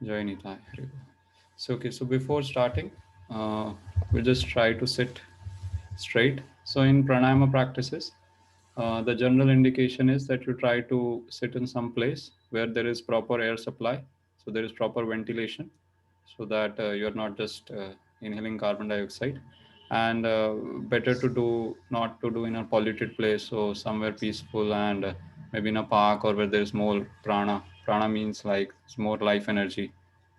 Jai Nitai. Hare. So, okay, so before starting, uh, we just try to sit straight. So, in pranayama practices, the general indication is that you try to sit in some place where there is proper air supply, so there is proper ventilation, so that you're not just inhaling carbon dioxide. And better to do not to do in a polluted place, so somewhere peaceful and maybe in a park or where there is more prana. Prana means like it's more life energy,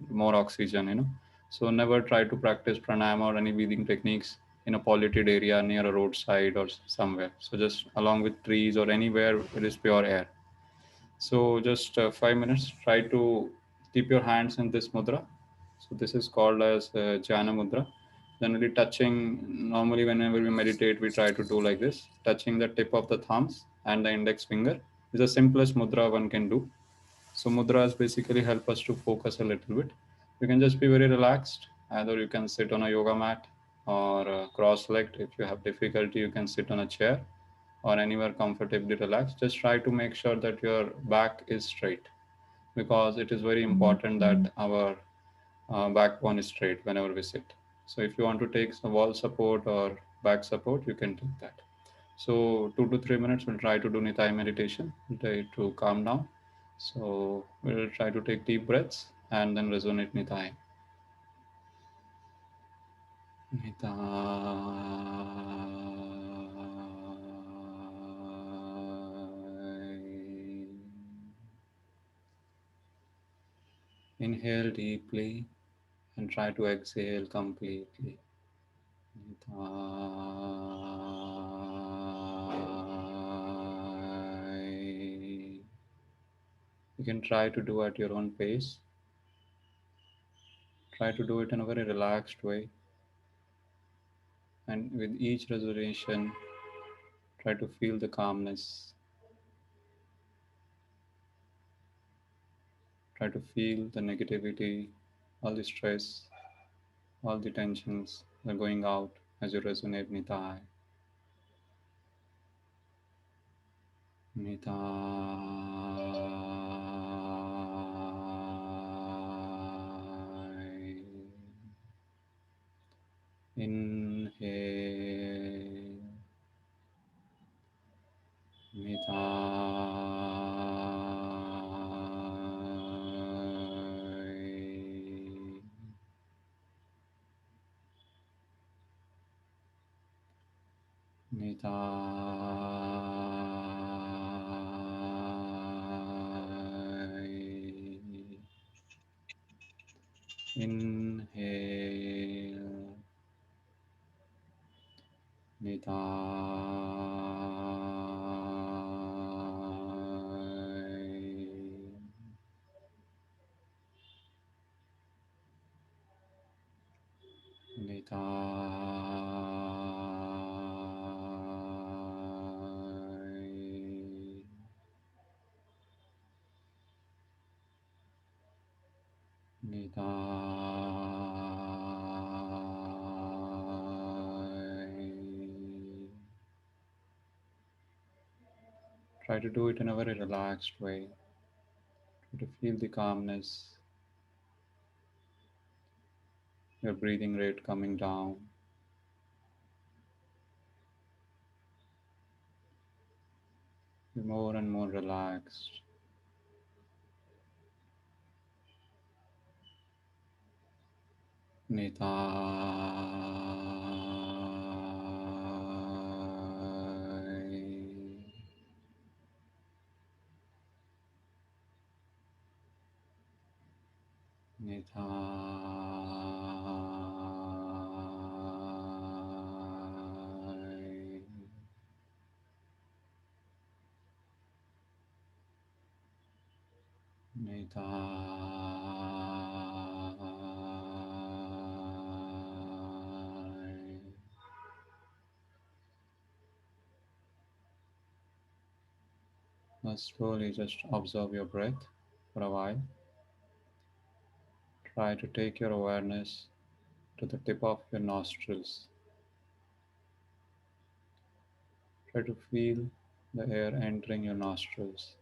more oxygen, so never try to practice pranayama or any breathing techniques in a polluted area near a roadside or somewhere. So just along with trees or anywhere where is pure air. So just 5 minutes. Try to keep your hands in this mudra. So this is called as Jhana mudra. Generally touching, normally whenever we meditate, we try to do like this, touching the tip of the thumbs and the index finger is the simplest mudra one can do. So mudras basically help us to focus a little bit. You can just be very relaxed. Either you can sit on a yoga mat or cross-legged. If you have difficulty, you can sit on a chair or anywhere comfortably relaxed. Just try to make sure that your back is straight, because it is very important that our backbone is straight whenever we sit. So if you want to take some wall support or back support, you can take that. So 2 to 3 minutes, we'll try to do Nitai meditation, try to calm down. So we'll try to take deep breaths and then resonate Nitai. Nitai. Inhale deeply and try to exhale completely. Nitai. You can try to do at your own pace. Try to do it in a very relaxed way. And with each resolution, try to feel the calmness. Try to feel the negativity, all the stress, all the tensions are going out as you resonate Nitai. Nitai. Inhale. Nitai. Nitai. Inhale. Nitai. Nitai. Nitai. Try to do it in a very relaxed way. Try to feel the calmness, your breathing rate coming down. Be more and more relaxed. Nitai. Nitai. Nitai. Now slowly just observe your breath for a while. Try to take your awareness to the tip of your nostrils. Try to feel the air entering your nostrils.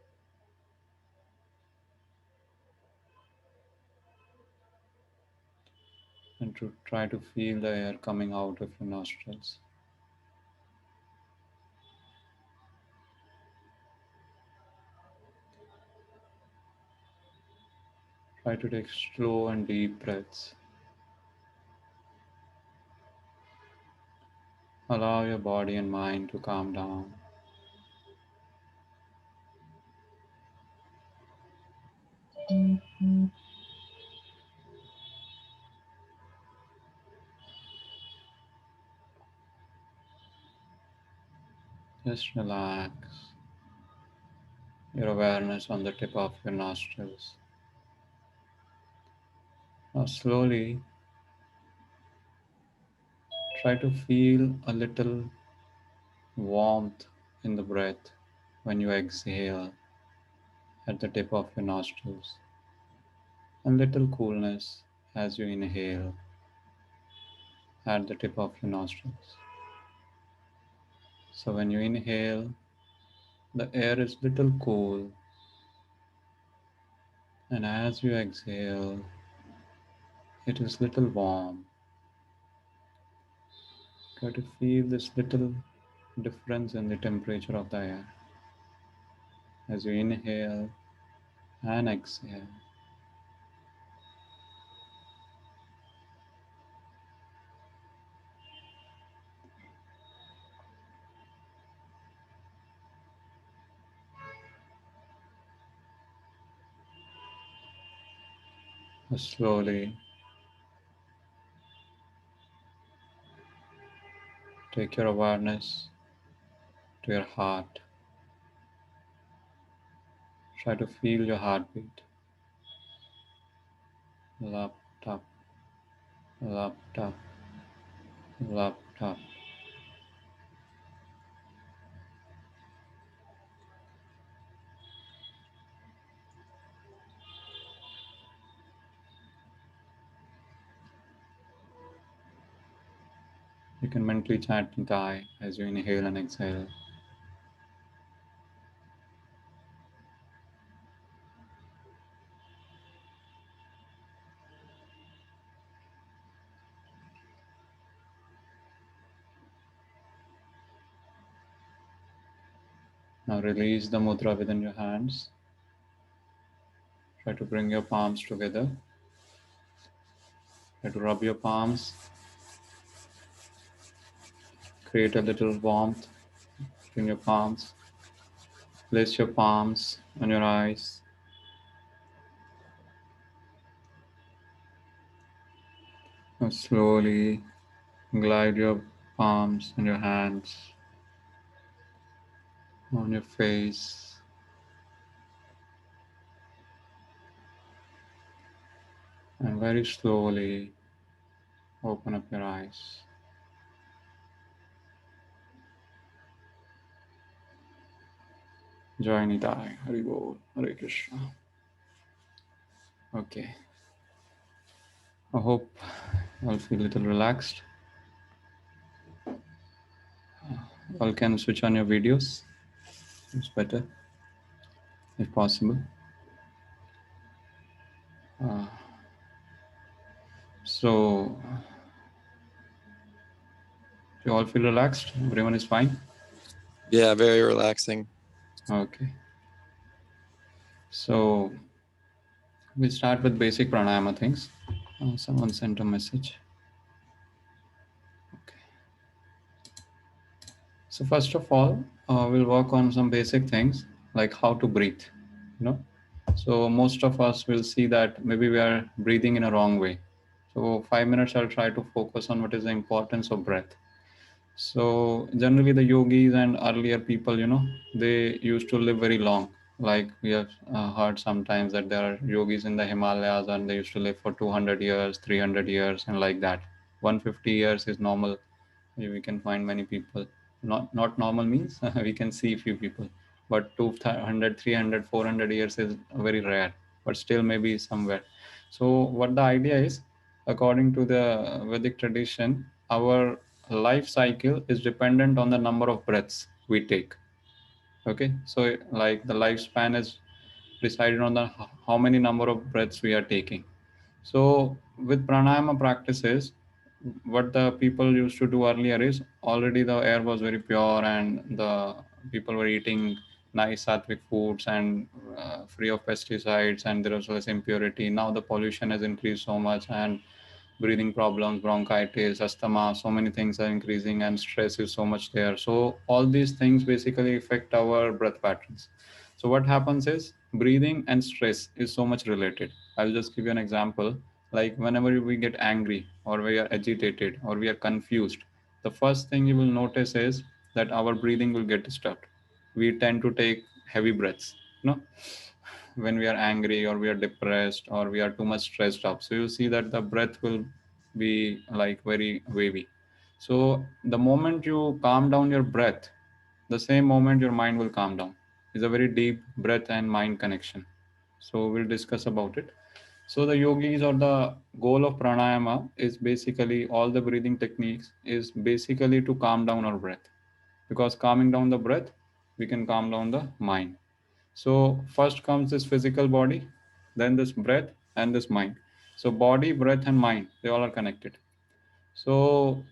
to try to feel the air coming out of your nostrils. Try to take slow and deep breaths. Allow your body and mind to calm down. Just relax your awareness on the tip of your nostrils. Now, slowly try to feel a little warmth in the breath when you exhale at the tip of your nostrils, and little coolness as you inhale at the tip of your nostrils. So, when you inhale, the air is little cool, and as you exhale, it is little warm. Try to feel this little difference in the temperature of the air as you inhale and exhale. Slowly take your awareness to your heart. Try to feel your heartbeat. Lap, tap, lap, tap, lap, tap. You can mentally chant Nitai as you inhale and exhale. Now release the mudra within your hands. Try to bring your palms together. Try to rub your palms. Create a little warmth in your palms. Place your palms on your eyes. Now slowly glide your palms and your hands on your face. And very slowly open up your eyes. Jai Nitai, Hari Bol, Hare Krishna. Okay, I hope I'll feel a little relaxed. All can switch on your videos. It's better if possible. So, you all feel relaxed? Everyone is fine? Yeah, very relaxing. Okay. So, we start with basic pranayama things. Someone sent a message. Okay. So, first of all, we'll work on some basic things like how to breathe. You know, so most of us will see that maybe we are breathing in a wrong way. So 5 minutes I'll try to focus on what is the importance of breath. So generally the yogis and earlier people, they used to live very long. Like we have heard sometimes that there are yogis in the Himalayas and they used to live for 200 years, 300 years and like that. 150 years is normal. We can find many people. Not normal means we can see few people, but 200, 300, 400 years is very rare, but still maybe somewhere. So what the idea is, according to the Vedic tradition, our life cycle is dependent on the number of breaths we take. Okay, so like the lifespan is decided on the how many number of breaths we are taking. So with pranayama practices, what the people used to do earlier is already the air was very pure and the people were eating nice sattvic foods and free of pesticides, and there was less impurity. Now the pollution has increased so much, and breathing problems, bronchitis, asthma, so many things are increasing, and stress is so much there. So all these things basically affect our breath patterns. So what happens is breathing and stress is so much related. I'll just give you an example. Like whenever we get angry or we are agitated or we are confused, the first thing you will notice is that our breathing will get disturbed. We tend to take heavy breaths, you know, when we are angry or we are depressed or we are too much stressed up. So you see that the breath will be like very wavy. So the moment you calm down your breath, the same moment your mind will calm down. It's a very deep breath and mind connection. So we'll discuss about it. So the yogis, or the goal of pranayama, is basically all the breathing techniques is basically to calm down our breath, because calming down the breath, we can calm down the mind. So first comes this physical body, then this breath and this mind. So body, breath and mind, they all are connected. So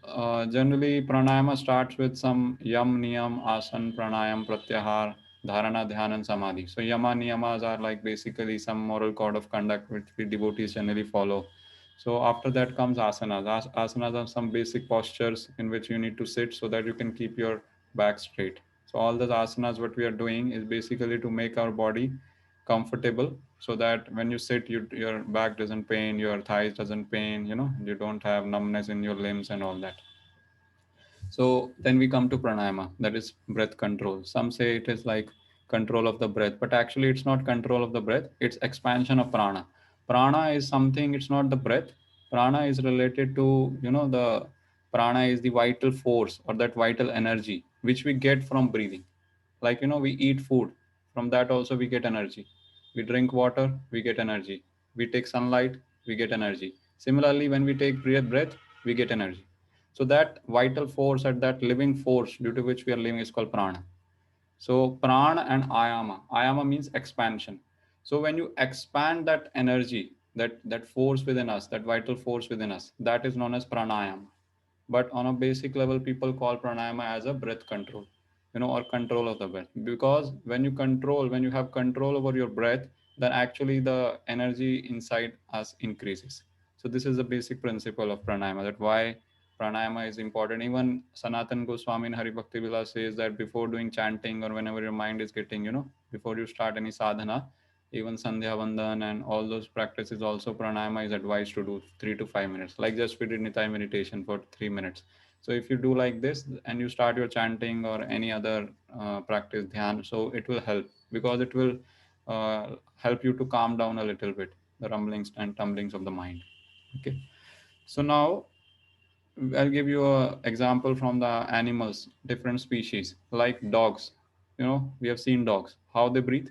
generally pranayama starts with some yam, niyam, asan, pranayam, pratyahar, dharana, dhyan and samadhi. So yama, niyamas are like basically some moral code of conduct which we devotees generally follow. So after that comes asanas. Asanas are some basic postures in which you need to sit so that you can keep your back straight. So all the asanas what we are doing is basically to make our body comfortable, so that when you sit, your back doesn't pain, your thighs doesn't pain, you don't have numbness in your limbs and all that. So then we come to pranayama, that is breath control. Some say it is like control of the breath, but actually it's not control of the breath, it's expansion of prana. Prana is something, it's not the breath. Prana is related to, the prana is the vital force or that vital energy which we get from breathing. Like, we eat food, from that also we get energy. We drink water, we get energy. We take sunlight, we get energy. Similarly, when we take breath, we get energy. So that vital force and that living force due to which we are living is called prana. So prana and ayama. Ayama means expansion. So when you expand that energy, that force within us, that vital force within us, that is known as pranayama. But on a basic level, people call pranayama as a breath control, or control of the breath. Because when you have control over your breath, then actually the energy inside us increases. So this is the basic principle of pranayama, that why pranayama is important. Even Sanatan Goswami in Hari Bhakti Vilas says that before doing chanting or whenever your mind is getting, before you start any sadhana, even Sandhya Vandan and all those practices, also pranayama is advised to do 3 to 5 minutes. Like just we did Nitai meditation for 3 minutes. So if you do like this and you start your chanting or any other practice dhyan, so it will help, because it will help you to calm down a little bit the rumblings and tumblings of the mind. Okay. So now I'll give you a example from the animals, different species, like dogs. We have seen dogs. How they breathe?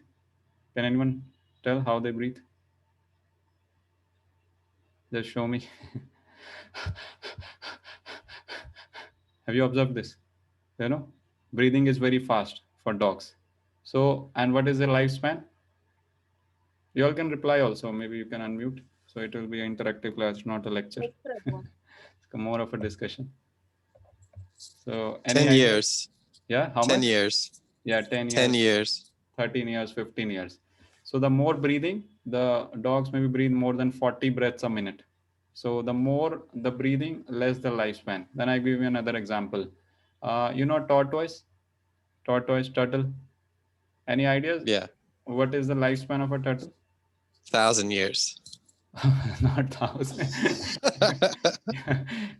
Can anyone tell how they breathe? Just show me. Have you observed this? You know, breathing is very fast for dogs. So, and what is their lifespan? You all can reply also. Maybe you can unmute. So it will be an interactive class, not a lecture. It's more of a discussion. So, any 10 idea? years. Yeah, how 10 much? years. Yeah, 10 10 years, years. 13 years, 15 years. So the more breathing, the dogs maybe breathe more than 40 breaths a minute. So the more the breathing, less the lifespan. Then I give you another example. Tortoise, turtle. Any ideas? Yeah. What is the lifespan of a turtle? 1,000 years. Not thousand.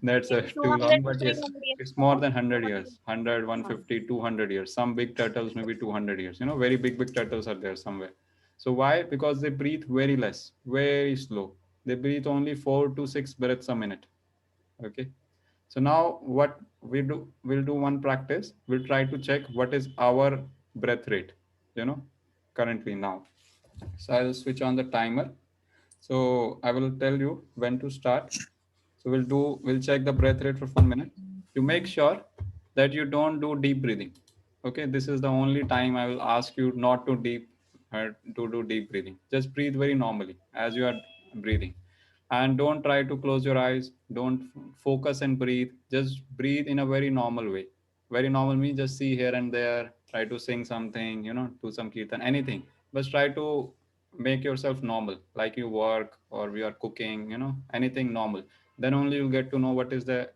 That's Maybe too 200 long, to but yes, 300 years it's more more. than 100 years. 100, Huh. 150, 200 years. Some big turtles, maybe 200 years. Very big turtles are there somewhere. So why? Because they breathe very less, very slow. They breathe only 4 to 6 breaths a minute. Okay. So now what we'll do one practice. We'll try to check what is our breath rate, currently now. So I'll switch on the timer. So I will tell you when to start. So we'll check the breath rate for 1 minute. You make sure that you don't do deep breathing. Okay, this is the only time I will ask you not to do deep breathing. Just breathe very normally as you are breathing. And don't try to close your eyes. Don't focus and breathe. Just breathe in a very normal way. Very normal means just see here and there, try to sing something, do some kirtan, anything. But try to make yourself normal, like you work or we are cooking, anything normal. Then only you'll get to know what is the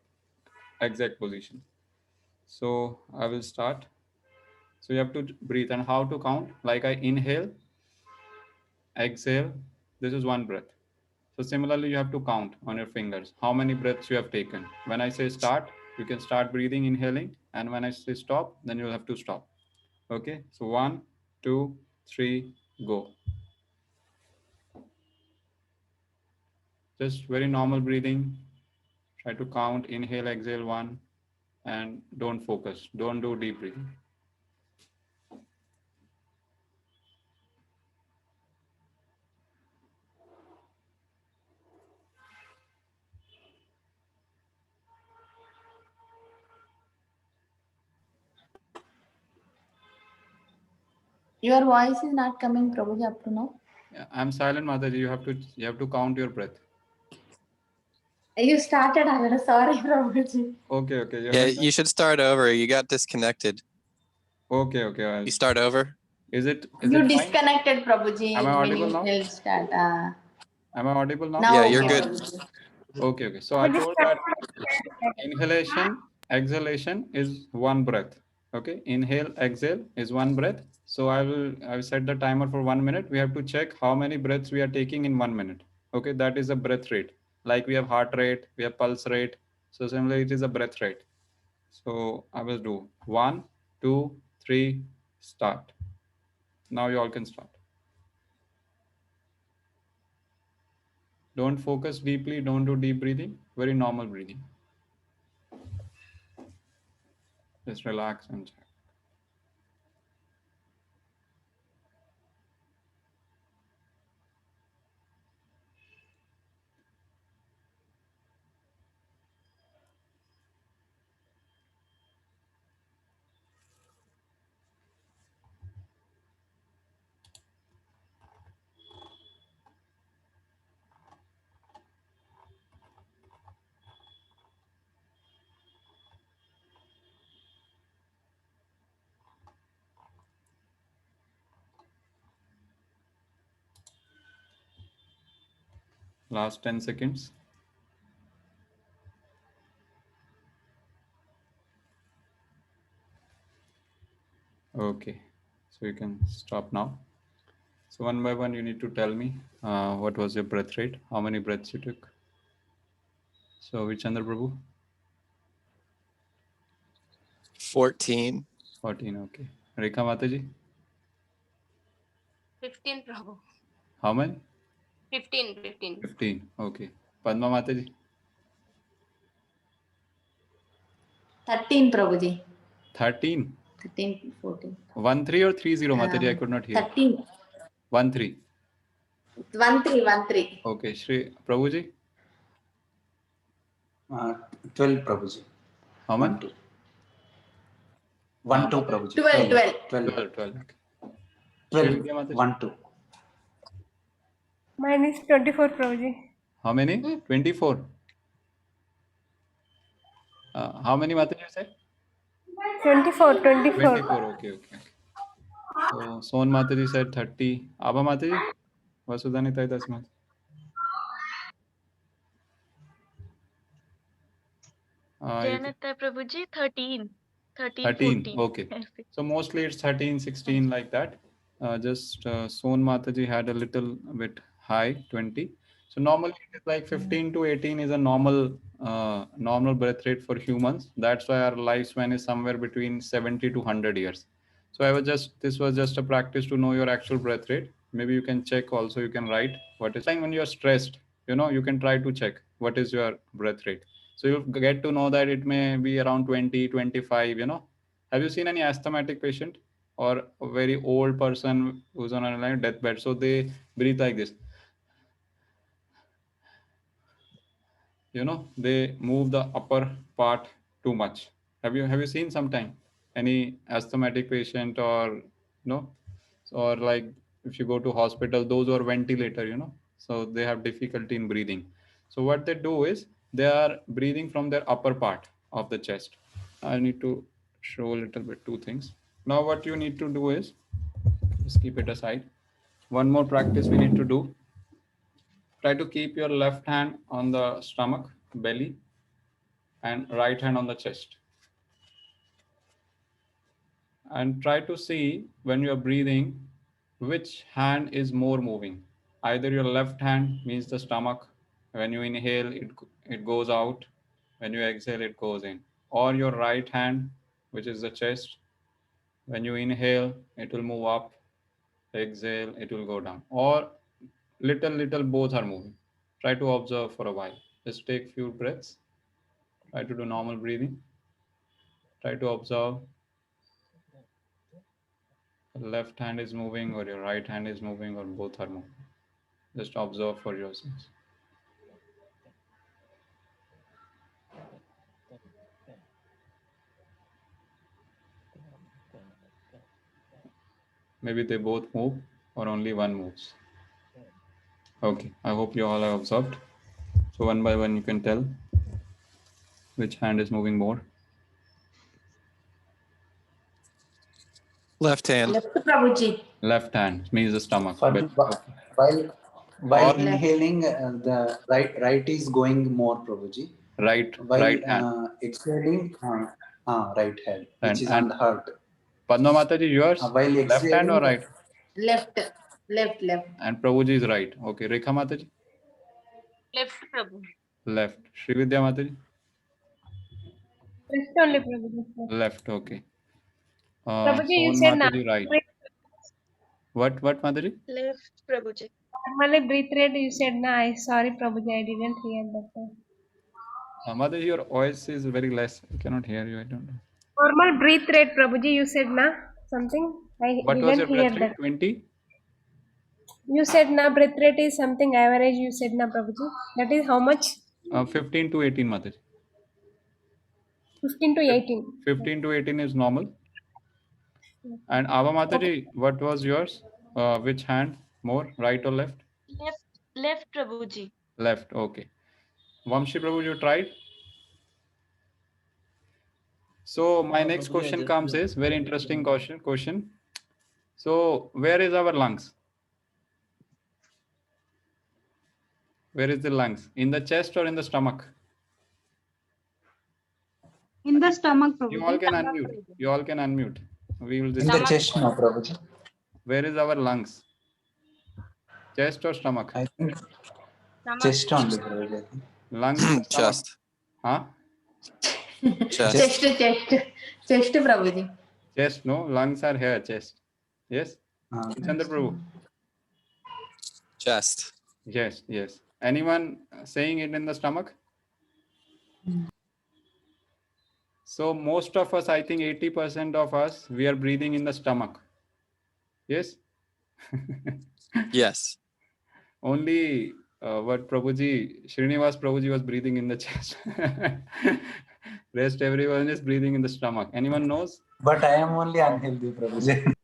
exact position. So I will start. So you have to breathe. And how to count? Like I inhale, exhale, this is one breath. So similarly, you have to count on your fingers how many breaths you have taken. When I say start, you can start breathing, inhaling, and when I say stop, then you'll have to stop. Okay, so 1, 2, 3, go. Just very normal breathing. Try to count, inhale, exhale, 1, and don't focus. Don't do deep breathing. Your voice is not coming, Prabhuji, up to now. Yeah, I'm silent, Mataji. You have to count your breath. You started already. Sorry, Prabhuji. Okay. Yeah, you should start over. You got disconnected. Okay. You start over. Is it You fine? disconnected, Prabhuji. Am I when audible you now? held start. Am I audible now? Now Yeah, okay, you're good. Prabhuji. Okay. So I told that inhalation, exhalation is one breath. Okay, inhale, exhale is one breath. So I will set the timer for 1 minute. We have to check how many breaths we are taking in 1 minute. Okay, that is a breath rate. Like we have heart rate, we have pulse rate. So similarly, it is a breath rate. So I will do 1, 2, 3, start. Now you all can start. Don't focus deeply. Don't do deep breathing. Very normal breathing. Just relax and check. Last 10 seconds. Okay, so you can stop now. So one by one, you need to tell me what was your breath rate, how many breaths you took. So Vichandra Prabhu? 14. 14, okay. Rekha Mataji? 15, Prabhu. How many? 15. 15, okay. Padma Mataji? 13, Prabhuji. 13? 13, 14. 13 or 30, Mataji? I could not hear. 13. 13. 13. Okay, Shri Prabhuji? 12, Prabhuji. How many? 1, 2, Prabhuji. 12. 12, okay. 12, Vidya Mataji? 1, 2. Mine is 24, Prabhuji. How many? 24. How many Mataji you said? 24. 24, okay. So Son Mataji said 30. Abha Mataji? Vasudhanita Dasmat. Janata Prabhuji, 13. 13, 14. okay. So mostly it's 13, 16 like that. Just Son Mataji had a little bit high, 20. So normally it is like 15 to 18 is a normal breath rate for humans. That's why our lifespan is somewhere between 70 to 100 years. So this was just a practice to know your actual breath rate. Maybe you can check also, you can write what is like when you're stressed, you can try to check what is your breath rate. So you'll get to know that it may be around 20, 25, Have you seen any asthmatic patient or a very old person who's on a deathbed? So they breathe like this. They move the upper part too much. Have you seen sometime any asthmatic patient or no? Or like if you go to hospital, those who are ventilator, so they have difficulty in breathing. So what they do is they are breathing from their upper part of the chest. I need to show a little bit two things. Now what you need to do is, just keep it aside. One more practice we need to do. Try to keep your left hand on the stomach, belly, and right hand on the chest. And try to see when you are breathing, which hand is more moving. Either your left hand means the stomach. When you inhale, it goes out. When you exhale, it goes in. Or your right hand, which is the chest. When you inhale, it will move up. Exhale, it will go down. Or little both are moving. Try to observe for a while. Just take few breaths. Try to do normal breathing. Try to observe. Left hand is moving or your right hand is moving or both are moving. Just observe for yourselves. Maybe they both move or only one moves. Okay, I hope you all have observed. So one by one you can tell which hand is moving more. Left hand. Left, Prabhuji. Left hand means the stomach. For But, while Or- inhaling, the right is going more, Prabhuji. right While hand. exhaling, right hand, which And- is on and- the heart. Padma Mataji, yours? While Left hand or exhaling, right? Left. And Prabhuji is right. Okay, Rekha Mataji? Left, Prabhu. Left. Srividya Mataji? Left only, Prabhuji. Left, okay. Prabhuji, you Son said Mataji, right. What Mataji? Left, Prabhuji. normally breathe rate you said na. I sorry, Prabhuji, I didn't hear that. Mataji, your voice is very less. I cannot hear you. I don't know. Normal breathe rate, Prabhuji, you said na something. I What was your didn't hear breath that. rate? 20? You said na breath rate is something average. You said na, Prabhuji. That is how much? 15 to 18, Mataji. 15 to 18. 15 to 18 is normal. And Ava Mataji, what was yours? Which hand more, right or left? Left, Prabhuji. Left, okay. Vamshi Prabhu, you tried? So my next question comes is very interesting question. So where is our lungs? Where is the lungs? In the chest or in the stomach? In the stomach, You all Prabhuji. can unmute. You all can unmute. We will in the discuss. chest, no, Prabhuji. Where is our lungs? Chest or stomach? I think Stomach. chest only, Prabhuji. Lungs in the stomach. Chest. Huh? Chest. Chest, Prabhuji. Chest, no. Lungs are here, chest. Yes? Chandra Prabhu? Chest. Yes. Anyone saying it in the stomach? So most of us, I think 80% of us, we are breathing in the stomach. Yes? Yes. Only what Srinivas Prabhuji was breathing in the chest. Rest everyone is breathing in the stomach. Anyone knows? But I am only unhealthy, Prabhuji.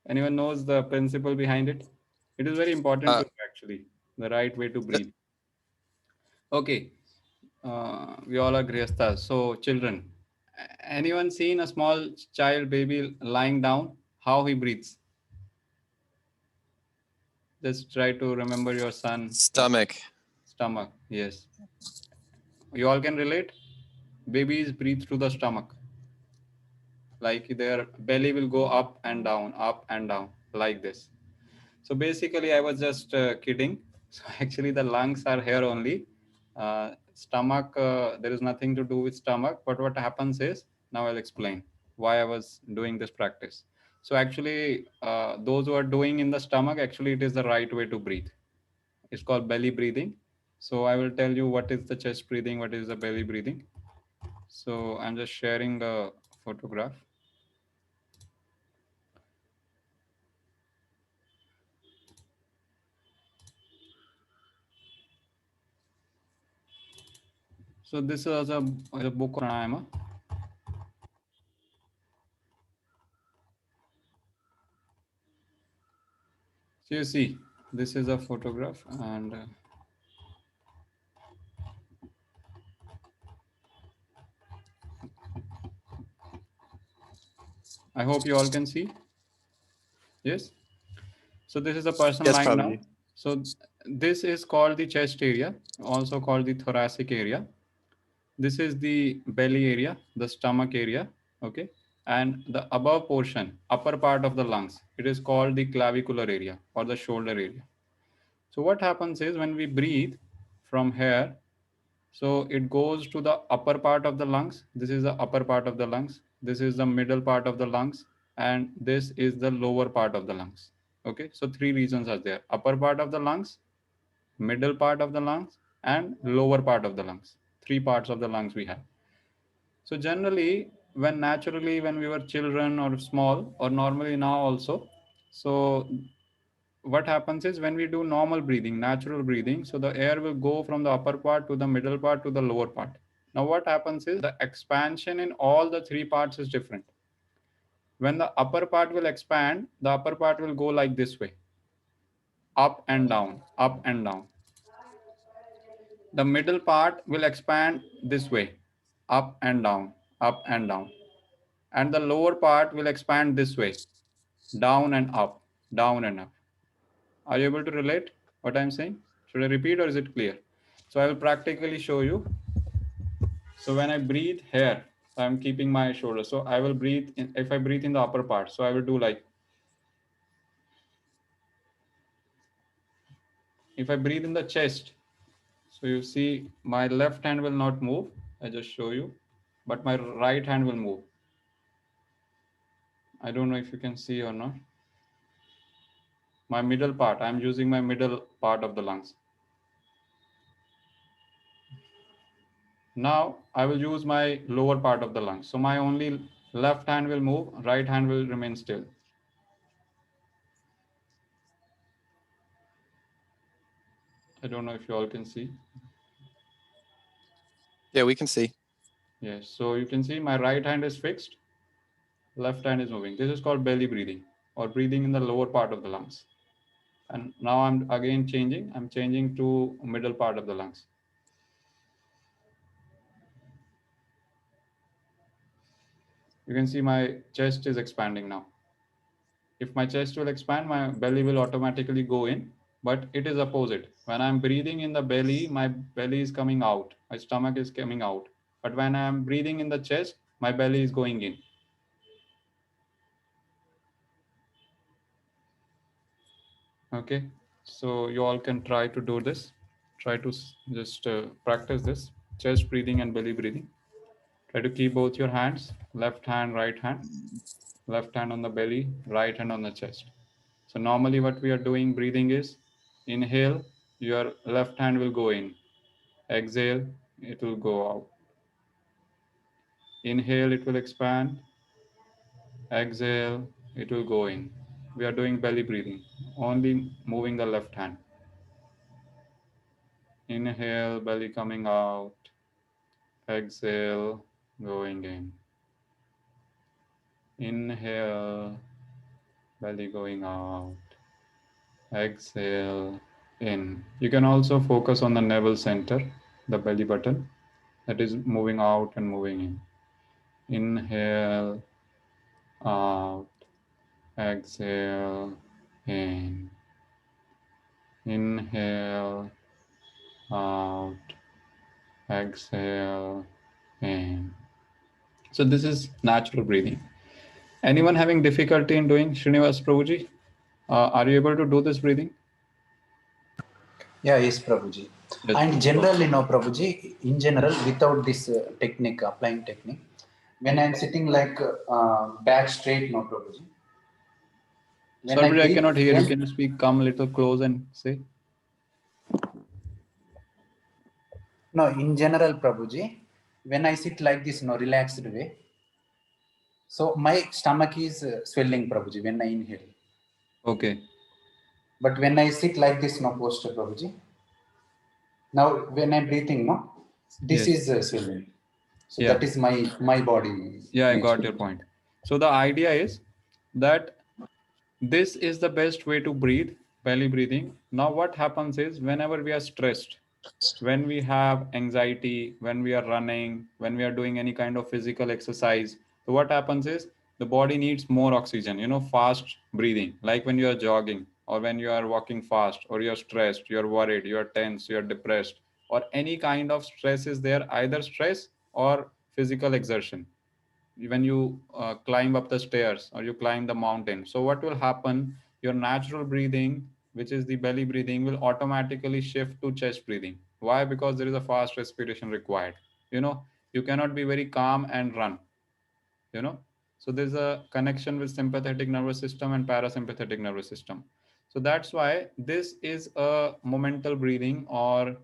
Anyone knows the principle behind it? It is very important to know, actually, the right way to breathe. Okay. We all are grihasthas. So children, anyone seen a small child, baby lying down? How he breathes? Just try to remember your son. Stomach. Stomach, yes. You all can relate? Babies breathe through the stomach. Like their belly will go up and down, like this. So basically, I was just kidding. So actually, the lungs are here only. Stomach, there is nothing to do with stomach. But what happens is, now I'll explain why I was doing this practice. So actually, those who are doing in the stomach, actually, it is the right way to breathe. It's called belly breathing. So I will tell you what is the chest breathing, what is the belly breathing. So I'm just sharing a photograph. So this is a book pranayama. So you see, this is a photograph, and I hope you all can see. Yes. So this is a person Yes, lying Prabhuji. down. So this is called the chest area, also called the thoracic area. This is the belly area, the stomach area, okay? And the above portion, upper part of the lungs, it is called the clavicular area or the shoulder area. So what happens is when we breathe from here, so it goes to the upper part of the lungs. This is the upper part of the lungs. This is the middle part of the lungs. And this is the lower part of the lungs. Okay, so three regions are there: upper part of the lungs, middle part of the lungs, and lower part of the lungs. Three parts of the lungs we have. So generally, when we were children or small, or normally now also, so what happens is when we do normal breathing, natural breathing, so the air will go from the upper part to the middle part to the lower part. Now what happens is the expansion in all the three parts is different. When the upper part will expand, the upper part will go like this way, up and down, up and down. The middle part will expand this way, up and down, up and down. And the lower part will expand this way, down and up, down and up. Are you able to relate what I'm saying? Should I repeat or is it clear? So I will practically show you. So when I breathe here, I'm keeping my shoulder. So I will breathe in, if I breathe in the upper part, so I will do like, if I breathe in the chest, so you see my left hand will not move. I just show you, but my right hand will move. I don't know if you can see or not. My middle part, I'm using my middle part of the lungs. Now I will use my lower part of the lungs. So my only left hand will move, right hand will remain still. I don't know if you all can see. Yeah, we can see. Yes, so you can see my right hand is fixed, left hand is moving. This is called belly breathing or breathing in the lower part of the lungs. And now I'm again changing. I'm changing to middle part of the lungs. You can see my chest is expanding now. If my chest will expand, my belly will automatically go in, but it is opposite. When I'm breathing in the belly, my belly is coming out. My stomach is coming out. But when I'm breathing in the chest, my belly is going in. Okay, so you all can try to do this. Try to just practice this chest breathing and belly breathing. Try to keep both your hands, left hand, right hand, left hand on the belly, right hand on the chest. So normally what we are doing breathing is inhale, your left hand will go in. Exhale, it will go out. Inhale, it will expand. Exhale, it will go in. We are doing belly breathing, only moving the left hand. Inhale, belly coming out. Exhale, going in. Inhale, belly going out. Exhale, in. You can also focus on the navel center, the belly button that is moving out and moving in. Inhale, out. Exhale, in. Inhale, out. Exhale, in. So this is natural breathing. Anyone having difficulty in doing Srinivas Prabhuji? Are you able to do this breathing? Yeah, yes, Prabhuji. Yes. And generally, no, Prabhuji, in general, without this technique, applying technique, when I'm sitting like back straight, no, Prabhuji. When Sorry, I breathe, cannot hear you. when- Can you speak, come a little close and say? No, in general, Prabhuji, when I sit like this, no, relaxed way, so my stomach is swelling, Prabhuji, when I inhale. Okay. But when I sit like this, no, posture, Prabhuji, now when I'm breathing, no, this Yes. is swelling. So Yeah. that is my body. Yeah, I got nature. your point. So the idea is that this is the best way to breathe belly breathing. Now, what happens is whenever we are stressed, when we have anxiety, when we are running, when we are doing any kind of physical exercise, so what happens is the body needs more oxygen, fast breathing, like when you are jogging or when you are walking fast or you're stressed, you're worried, you're tense, you're depressed, or any kind of stress is there, either stress or physical exertion. When you climb up the stairs or you climb the mountain, so what will happen, your natural breathing, which is the belly breathing, will automatically shift to chest breathing. Why? Because there is a fast respiration required. You cannot be very calm and run. you know so there's a connection with sympathetic nervous system and parasympathetic nervous system. So that's why this is a momental breathing, or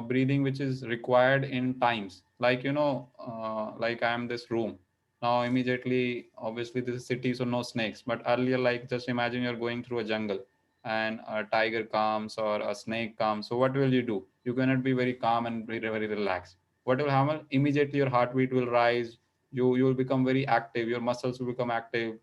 breathing which is required in times like, like I am this room now. Immediately, obviously this is city, so no snakes, but earlier, like, just imagine you're going through a jungle and a tiger comes or a snake comes. So what will you do? You cannot be very calm and very, very relaxed. What will happen? Immediately your heartbeat will rise, you will become very active, your muscles will become active,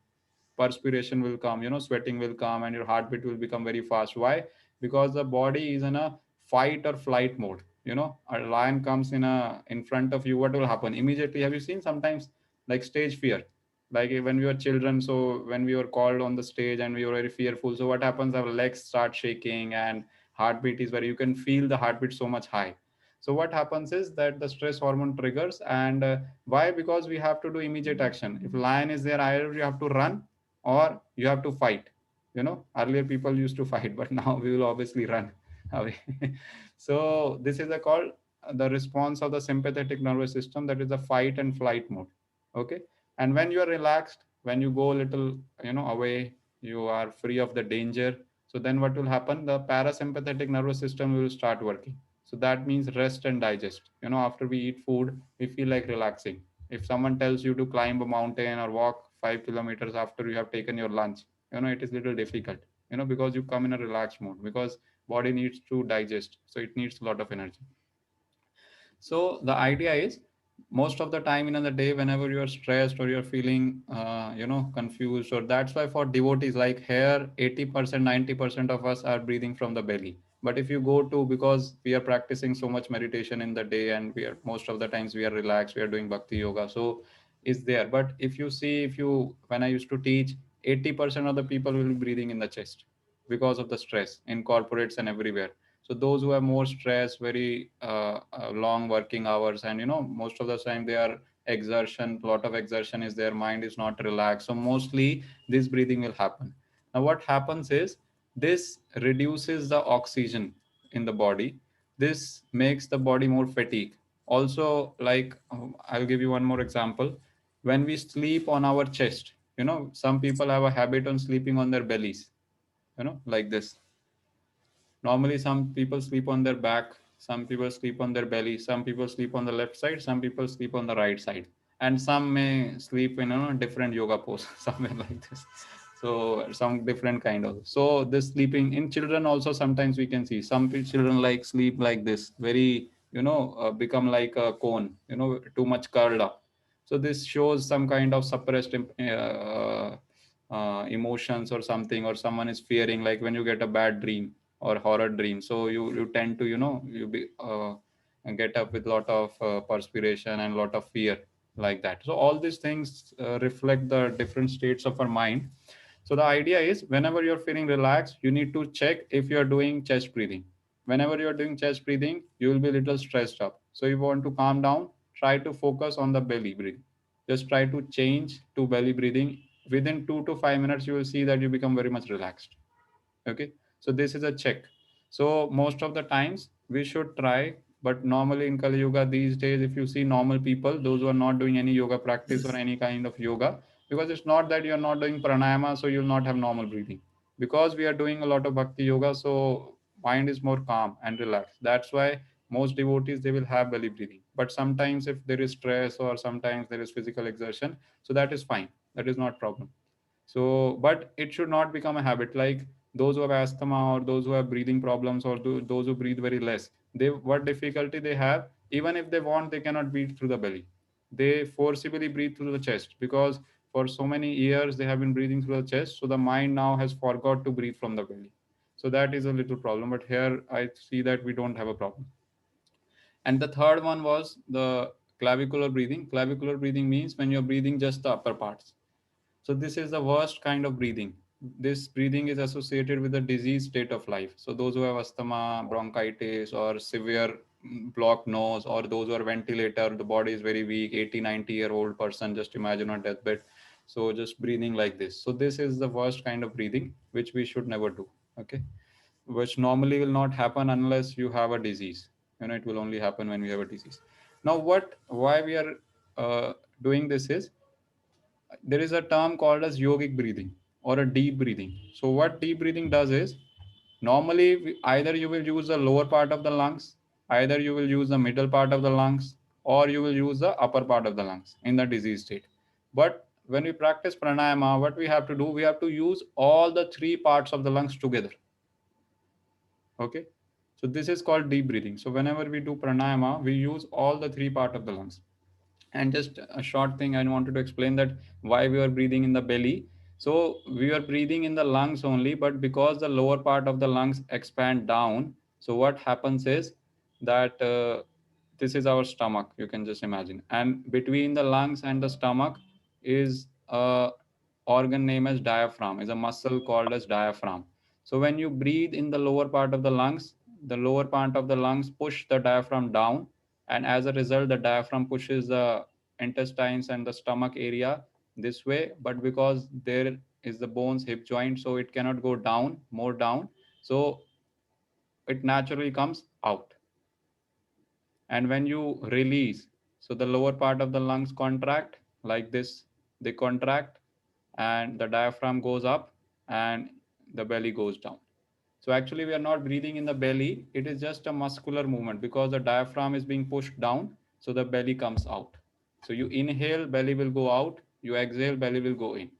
perspiration will come, sweating will come, and your heartbeat will become very fast. Why? Because the body is in a fight or flight mode. A lion comes in front of you, what will happen immediately? Have you seen sometimes, like, stage fear, like when we were children? So when we were called on the stage and we were very fearful, so what happens? Our legs start shaking and heartbeat is very, you can feel the heartbeat so much high. So what happens is that the stress hormone triggers, and why? Because we have to do immediate action. If lion is there, either you have to run or you have to fight. Earlier people used to fight, but now we will obviously run away. So this is called the response of the sympathetic nervous system, that is the fight and flight mode. Okay. And when you are relaxed, when you go a little, away, you are free of the danger. So then what will happen? The parasympathetic nervous system will start working. So that means rest and digest. After we eat food, we feel like relaxing. If someone tells you to climb a mountain or walk 5 kilometers after you have taken your lunch, it is little difficult, because you come in a relaxed mode, because body needs to digest, so it needs a lot of energy. So the idea is, most of the time in the day, whenever you're stressed or you're feeling confused, or that's why for devotees, like here, 80%, 90% of us are breathing from the belly. But if you go to, because we are practicing so much meditation in the day, and we are, most of the times we are relaxed, we are doing bhakti yoga, so is there. But if you see, when I used to teach, 80% of the people will be breathing in the chest because of the stress in corporates and everywhere. So those who have more stress, very long working hours, and most of the time they are exertion, lot of exertion is, their mind is not relaxed, so mostly this breathing will happen. Now what happens is, this reduces the oxygen in the body. This makes the body more fatigued. Also, like, I'll give you one more example. When we sleep on our chest, some people have a habit on sleeping on their bellies, like this. Normally, some people sleep on their back, some people sleep on their belly, some people sleep on the left side, some people sleep on the right side, and some may sleep in a different yoga pose, somewhere like this. So some different kind of. So this sleeping in children also, sometimes we can see some children like sleep like this, very, become like a cone, too much curled up. So this shows some kind of suppressed emotions or something, or someone is fearing, like when you get a bad dream or horror dream, so you tend to, you be get up with a lot of perspiration and a lot of fear, like that. So all these things reflect the different states of our mind. So the idea is, whenever you're feeling relaxed, you need to check if you're doing chest breathing. Whenever you're doing chest breathing, you will be a little stressed up. So if you want to calm down, try to focus on the belly breathing. Just try to change to belly breathing. Within 2 to 5 minutes, you will see that you become very much relaxed. Okay. So this is a check. So most of the times we should try, but normally in Kali Yuga these days, if you see normal people, those who are not doing any yoga practice or any kind of yoga, because it's not that you're not doing pranayama, so you'll not have normal breathing. Because we are doing a lot of bhakti yoga, so mind is more calm and relaxed. That's why most devotees, they will have belly breathing. But sometimes if there is stress or sometimes there is physical exertion, so that is fine. That is not problem. So, but it should not become a habit. Like those who have asthma or those who have breathing problems, or those who breathe very less, they, what difficulty they have, even if they want, they cannot breathe through the belly. They forcibly breathe through the chest, because for so many years they have been breathing through the chest. So the mind now has forgot to breathe from the belly. So that is a little problem, but here I see that we don't have a problem. And the third one was the clavicular breathing. Clavicular breathing means when you're breathing just the upper parts. So this is the worst kind of breathing. This breathing is associated with the disease state of life. So those who have asthma, bronchitis, or severe blocked nose, or those who are ventilator, the body is very weak, 80, 90-year-old person, just imagine on deathbed. So just breathing like this. So this is the worst kind of breathing, which we should never do. Okay. Which normally will not happen unless you have a disease. It will only happen when we have a disease. Now, why we are doing this is, there is a term called as yogic breathing or a deep breathing. So what deep breathing does is, normally either you will use the lower part of the lungs, either you will use the middle part of the lungs, or you will use the upper part of the lungs in the disease state. But when we practice pranayama, what we have to do, we have to use all the three parts of the lungs together. Okay. So this is called deep breathing. So whenever we do pranayama, we use all the three part of the lungs. And just a short thing, I wanted to explain that why we are breathing in the belly. So we are breathing in the lungs only, but because the lower part of the lungs expand down, so what happens is that this is our stomach, you can just imagine. And between the lungs and the stomach is a organ named as diaphragm, is a muscle called as diaphragm. So when you breathe in the lower part of the lungs, the lower part of the lungs push the diaphragm down, and as a result the diaphragm pushes the intestines and the stomach area this way. But because there is the bones hip joint, so it cannot go down more down, so it naturally comes out. And when you release, so the lower part of the lungs contract like this, they contract, and the diaphragm goes up and the belly goes down. So actually we are not breathing in the belly, it is just a muscular movement because the diaphragm is being pushed down, so the belly comes out. So you inhale, belly will go out, you exhale, belly will go in.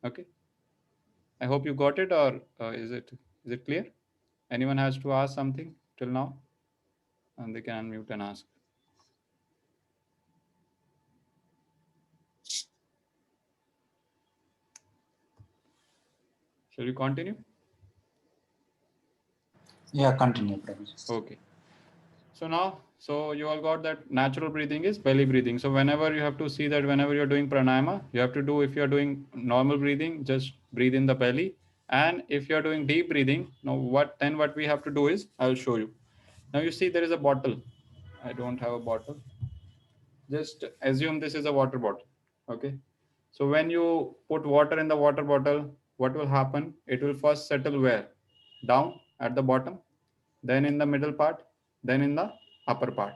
Okay. I hope you got it, or is it clear? Anyone has to ask something till now? And they can unmute and ask. Shall we continue? Yeah, continue, Prabhuji. Okay. So now, so you all got that natural breathing is belly breathing. So whenever you have to see that whenever you're doing pranayama, you have to do, if you're doing normal breathing, just breathe in the belly. And if you're doing deep breathing, now what we have to do is, I'll show you. Now you see there is a bottle. I don't have a bottle. Just assume this is a water bottle. Okay. So when you put water in the water bottle, what will happen? It will first settle where? Down at the bottom, then in the middle part, then in the upper part.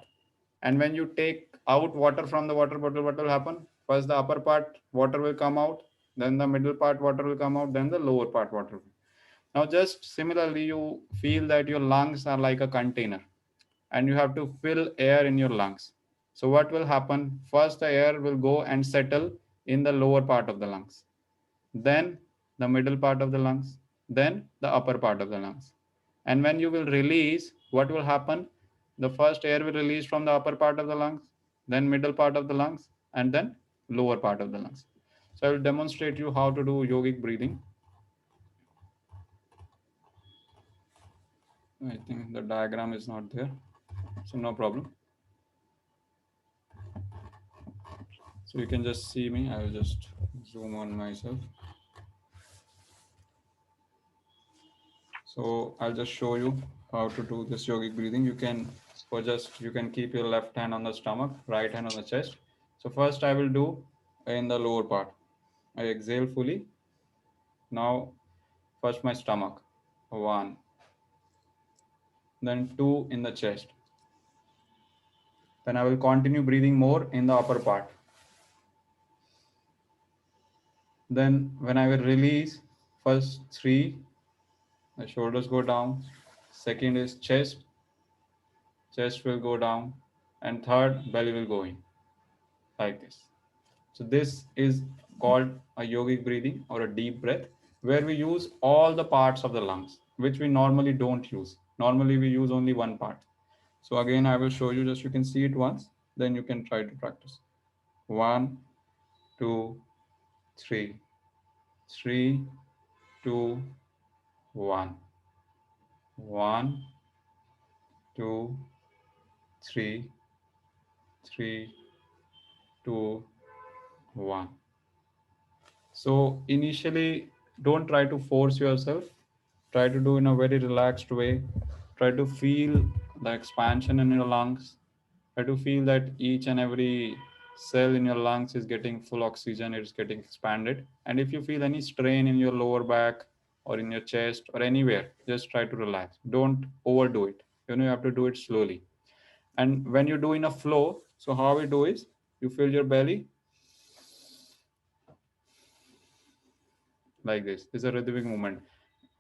And when you take out water from the water bottle, what will happen? First the upper part water will come out, then the middle part water will come out, then the lower part water. Now just similarly, you feel that your lungs are like a container and you have to fill air in your lungs. So what will happen? First the air will go and settle in the lower part of the lungs, then the middle part of the lungs, then the upper part of the lungs. And when you will release, what will happen? The first air will release from the upper part of the lungs, then middle part of the lungs, and then lower part of the lungs. So I will demonstrate you how to do yogic breathing. I think the diagram is not there, so no problem. So you can just see me. I will just zoom on myself. So I'll just show you how to do this yogic breathing. You can keep your left hand on the stomach, right hand on the chest. So first I will do in the lower part. I exhale fully. Now first my stomach, 1, then 2 in the chest. Then I will continue breathing more in the upper part. Then when I will release, first 3, the shoulders go down. Second is chest will go down, and third, belly will go in, like this. So this is called a yogic breathing or a deep breath, where we use all the parts of the lungs, which we normally don't use. Normally we use only one part. So again, I will show you, just you can see it once, then you can try to practice. 1, 2, 3, 3, 2, 1. 1, 2, 3, 3, 2, 1. So initially, don't try to force yourself. Try to do in a very relaxed way. Try to feel the expansion in your lungs. Try to feel that each and every cell in your lungs is getting full oxygen, it's getting expanded. And if you feel any strain in your lower back or in your chest or anywhere, just try to relax. Don't overdo it. You have to do it slowly. And when you do in a flow, so how we do is you fill your belly like this. This is a rhythmic movement.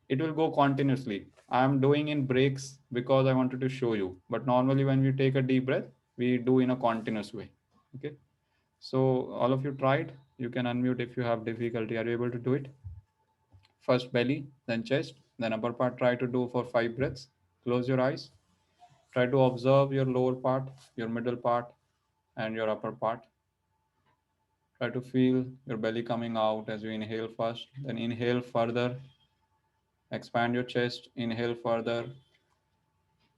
It will go continuously. I'm doing in breaks because I wanted to show you. But normally when we take a deep breath, we do in a continuous way. Okay. So all of you tried. You can unmute if you have difficulty. Are you able to do it? First belly, then chest, then upper part. Try to do for 5 breaths. Close your eyes. Try to observe your lower part, your middle part, and your upper part. Try to feel your belly coming out as you inhale first, then inhale further, expand your chest, inhale further,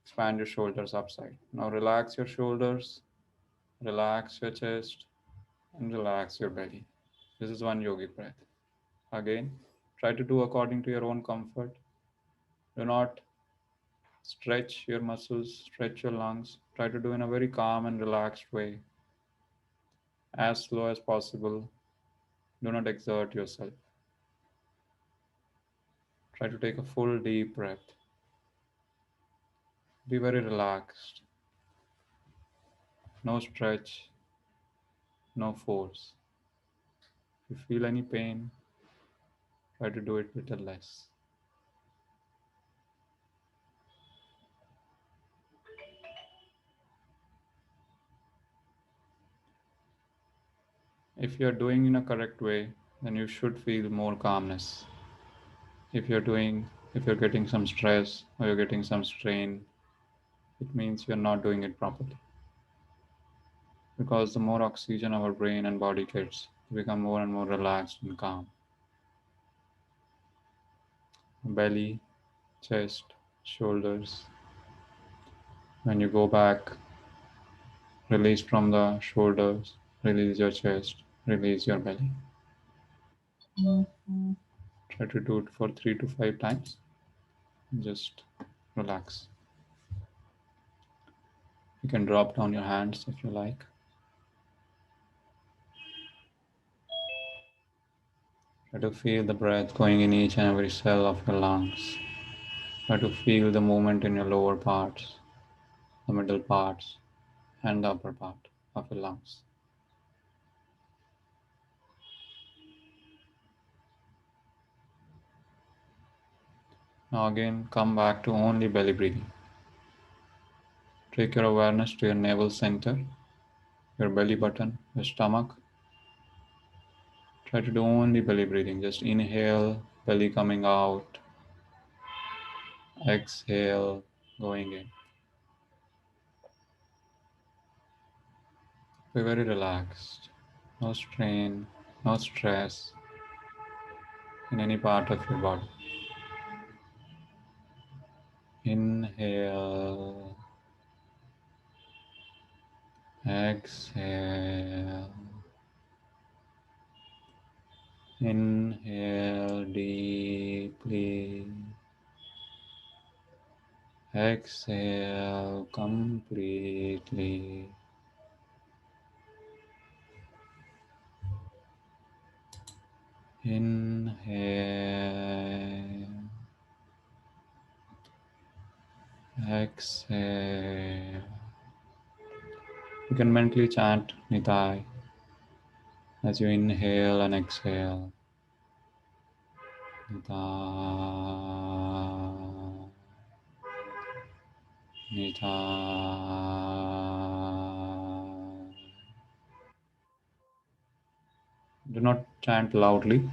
expand your shoulders upside. Now relax your shoulders, relax your chest, and relax your belly. This is one yogic breath. Again, try to do according to your own comfort. Do not stretch your muscles, stretch your lungs. Try to do in a very calm and relaxed way, as slow as possible. Do not exert yourself. Try to take a full deep breath. Be very relaxed. No stretch, no force. If you feel any pain, try to do it little less. If you are doing in a correct way, then you should feel more calmness. If you're getting some stress or you're getting some strain, it means you're not doing it properly. Because the more oxygen our brain and body gets, we become more and more relaxed and calm. Belly, chest, shoulders. When you go back, release from the shoulders, release your chest, release your belly. Try to do it for 3 to 5 times. Just relax. You can drop down your hands if you like. Try to feel the breath going in each and every cell of your lungs. Try to feel the movement in your lower parts, the middle parts, and the upper part of your lungs. Now again, come back to only belly breathing. Take your awareness to your navel center, your belly button, your stomach. Try to do only belly breathing. Just inhale, belly coming out. Exhale, going in. Be very relaxed. No strain, no stress in any part of your body. Inhale, exhale. Inhale deeply. Exhale completely. Inhale. Exhale. You can mentally chant Nitai as you inhale and exhale. Nitai. Nitai. Do not chant loudly,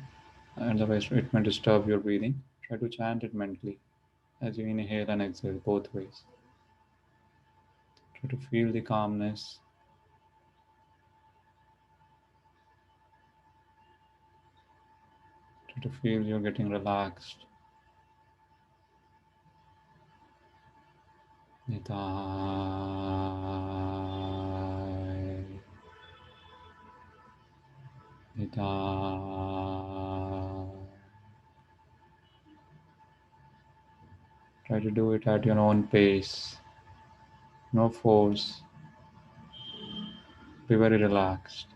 otherwise it may disturb your breathing. Try to chant it mentally as you inhale and exhale both ways. Try to feel the calmness. Try to feel you're getting relaxed. Nitai. Nitai. Try to do it at your own pace. No force. Be very relaxed.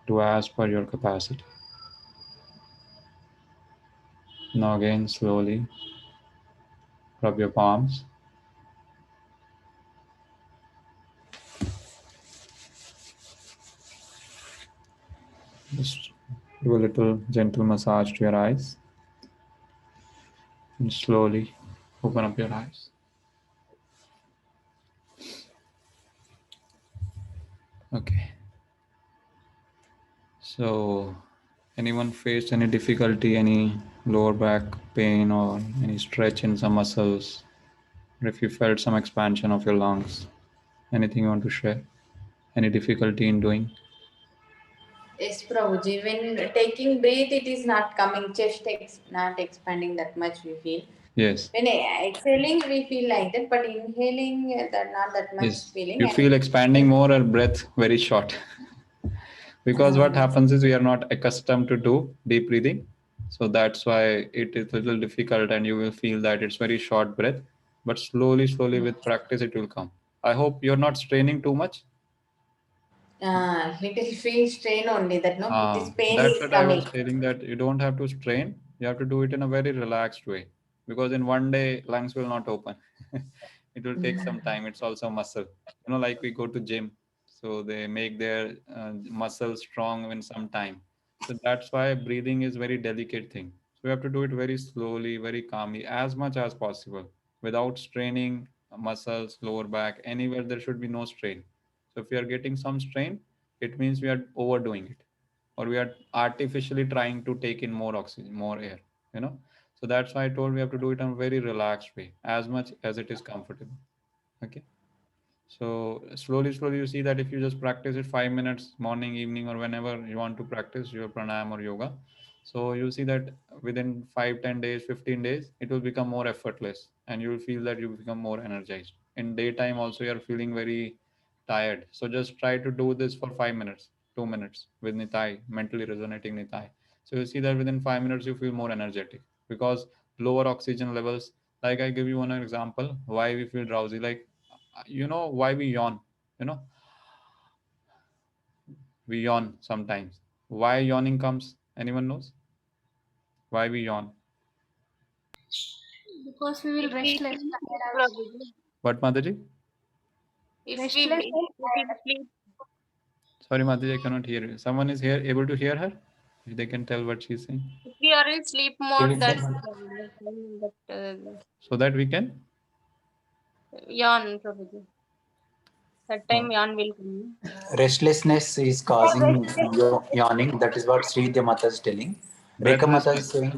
Do as per your capacity. Now again, slowly rub your palms. Just do a little gentle massage to your eyes. And slowly open up your eyes. Okay. So, anyone faced any difficulty, any lower back pain, or any stretch in some muscles? Or if you felt some expansion of your lungs, anything you want to share? Any difficulty in doing? Yes, Prabhuji. When taking breath, it is not coming. Chest not expanding that much. We feel. Yes. When exhaling, we feel like that, but inhaling, that not that much Yes. feeling. You feel expanding more or breath very short. Because what happens is we are not accustomed to do deep breathing. So that's why it is a little difficult and you will feel that it's very short breath. But slowly with practice, it will come. I hope you're not straining too much. Little feel strain only. That no, this pain That's is what I coming. was telling, that you don't have to strain. You have to do it in a very relaxed way. Because in one day, lungs will not open. It will take some time. It's also muscle. Like we go to gym. So they make their muscles strong in some time. So that's why breathing is very delicate thing. So we have to do it very slowly, very calmly, as much as possible, without straining muscles, lower back, anywhere there should be no strain. So if we are getting some strain, it means we are overdoing it, or we are artificially trying to take in more oxygen, more air, you know. So that's why I told we have to do it in a very relaxed way, as much as it is comfortable. Okay. So slowly you see that if you just practice it 5 minutes, morning, evening, or whenever you want to practice your pranayama or yoga, so you'll see that within 5, 10 days, 15 days, it will become more effortless and you will feel that you become more energized. In daytime also, you're feeling very tired. So just try to do this for 5 minutes, 2 minutes with Nitai, mentally resonating Nitai. So you see that within 5 minutes, you feel more energetic because lower oxygen levels. Like I give you one example, why we feel drowsy. Like, why we yawn, you know, we yawn sometimes. Why yawning comes? Anyone knows? Why we yawn? Because we will If we restless. sleep, Tired also. Prabhuji. What, Mataji? If Restless we and if we tired. sleep, Sorry, Mataji, I cannot hear you. Someone is here able to hear her? If they can tell what she's saying. if we are in sleep mode, that's that So that we can. yawn, Prabhuji. That time yawn will come. Restlessness is causing yawning. That is what Sridhya Mata is telling. Rekha Mata is Breathlessness. saying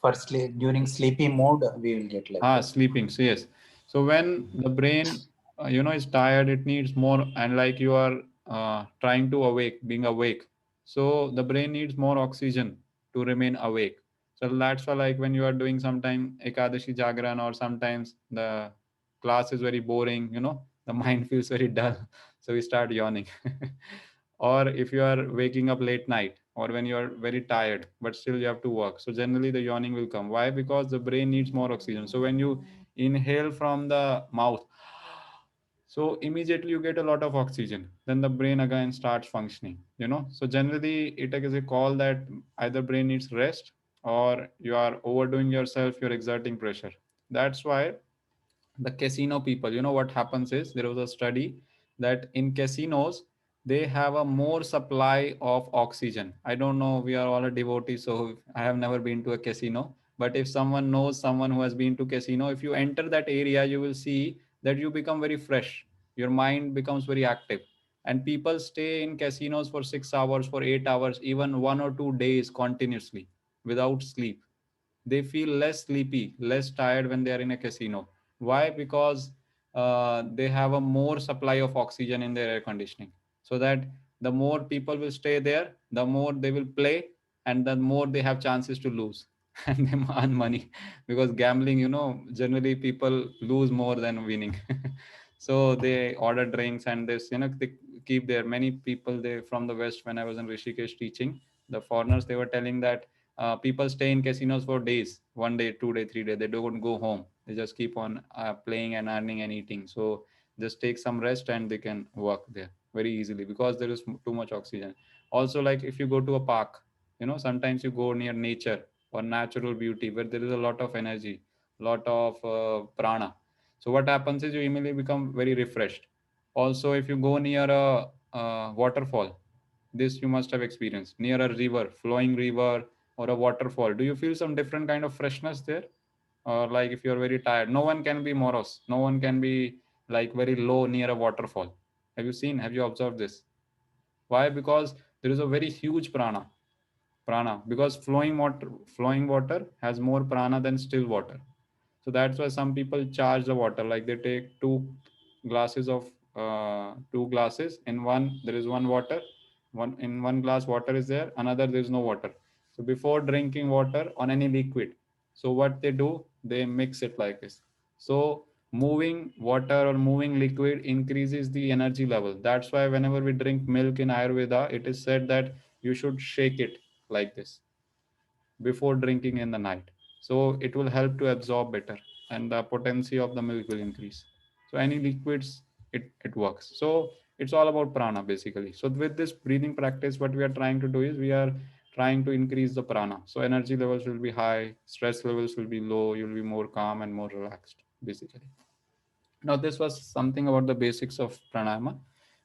that during sleepy mode, we will get like that. Sleeping. So yes. So when the brain, is tired, it needs more, and like you are trying to being awake. So the brain needs more oxygen to remain awake. So that's why, like when you are doing sometime Ekadashi Jagran, or sometimes the class is very boring, the mind feels very dull, so we start yawning. Or if you are waking up late night, or when you are very tired but still you have to work, so generally the yawning will come. Why? Because the brain needs more oxygen. So when you inhale from the mouth, so immediately you get a lot of oxygen, then the brain again starts functioning. So generally it is a call that either brain needs rest, or you are overdoing yourself, you're exerting pressure. That's why the casino people, what happens is, there was a study that in casinos they have a more supply of oxygen. I don't know, we are all a devotee, so I have never been to a casino, but if someone knows someone who has been to casino, if you enter that area, you will see that you become very fresh, your mind becomes very active, and people stay in casinos for 6 hours, for 8 hours, even 1 or 2 days continuously without sleep. They feel less sleepy, less tired when they are in a casino. Why? Because they have a more supply of oxygen in their air conditioning. So that the more people will stay there, the more they will play, and the more they have chances to lose. and they earn money, because gambling, generally people lose more than winning. So they order drinks and this, they keep there. Many people, they from the West, when I was in Rishikesh teaching, the foreigners, they were telling that people stay in casinos for days, 1 day, 2 day, 3 day. They don't go home. They just keep on playing and earning and eating. So just take some rest and they can work there very easily, because there is too much oxygen. Also, like if you go to a park, sometimes you go near nature or natural beauty where there is a lot of energy, lot of prana. So what happens is you immediately become very refreshed. Also, if you go near a waterfall, this you must have experienced, near a river, flowing river, or a waterfall. Do you feel some different kind of freshness there? Or like if you're very tired, no one can be morose, no one can be like very low near a waterfall. Have you observed this? Why? Because there is a very huge prana, because flowing water has more prana than still water. So that's why some people charge the water, like they take two glasses. In one there is one water, one glass water is there, another there is no water. So before drinking water on any liquid, so what they do, they mix it like this. So moving water or moving liquid increases the energy level. That's why whenever we drink milk in Ayurveda, it is said that you should shake it like this before drinking in the night. So it will help to absorb better, and the potency of the milk will increase. So any liquids, it works. So it's all about prana basically. So with this breathing practice, what we are trying to do is we are trying to increase the prana. So energy levels will be high, stress levels will be low, you'll be more calm and more relaxed basically. Now, this was something about the basics of pranayama,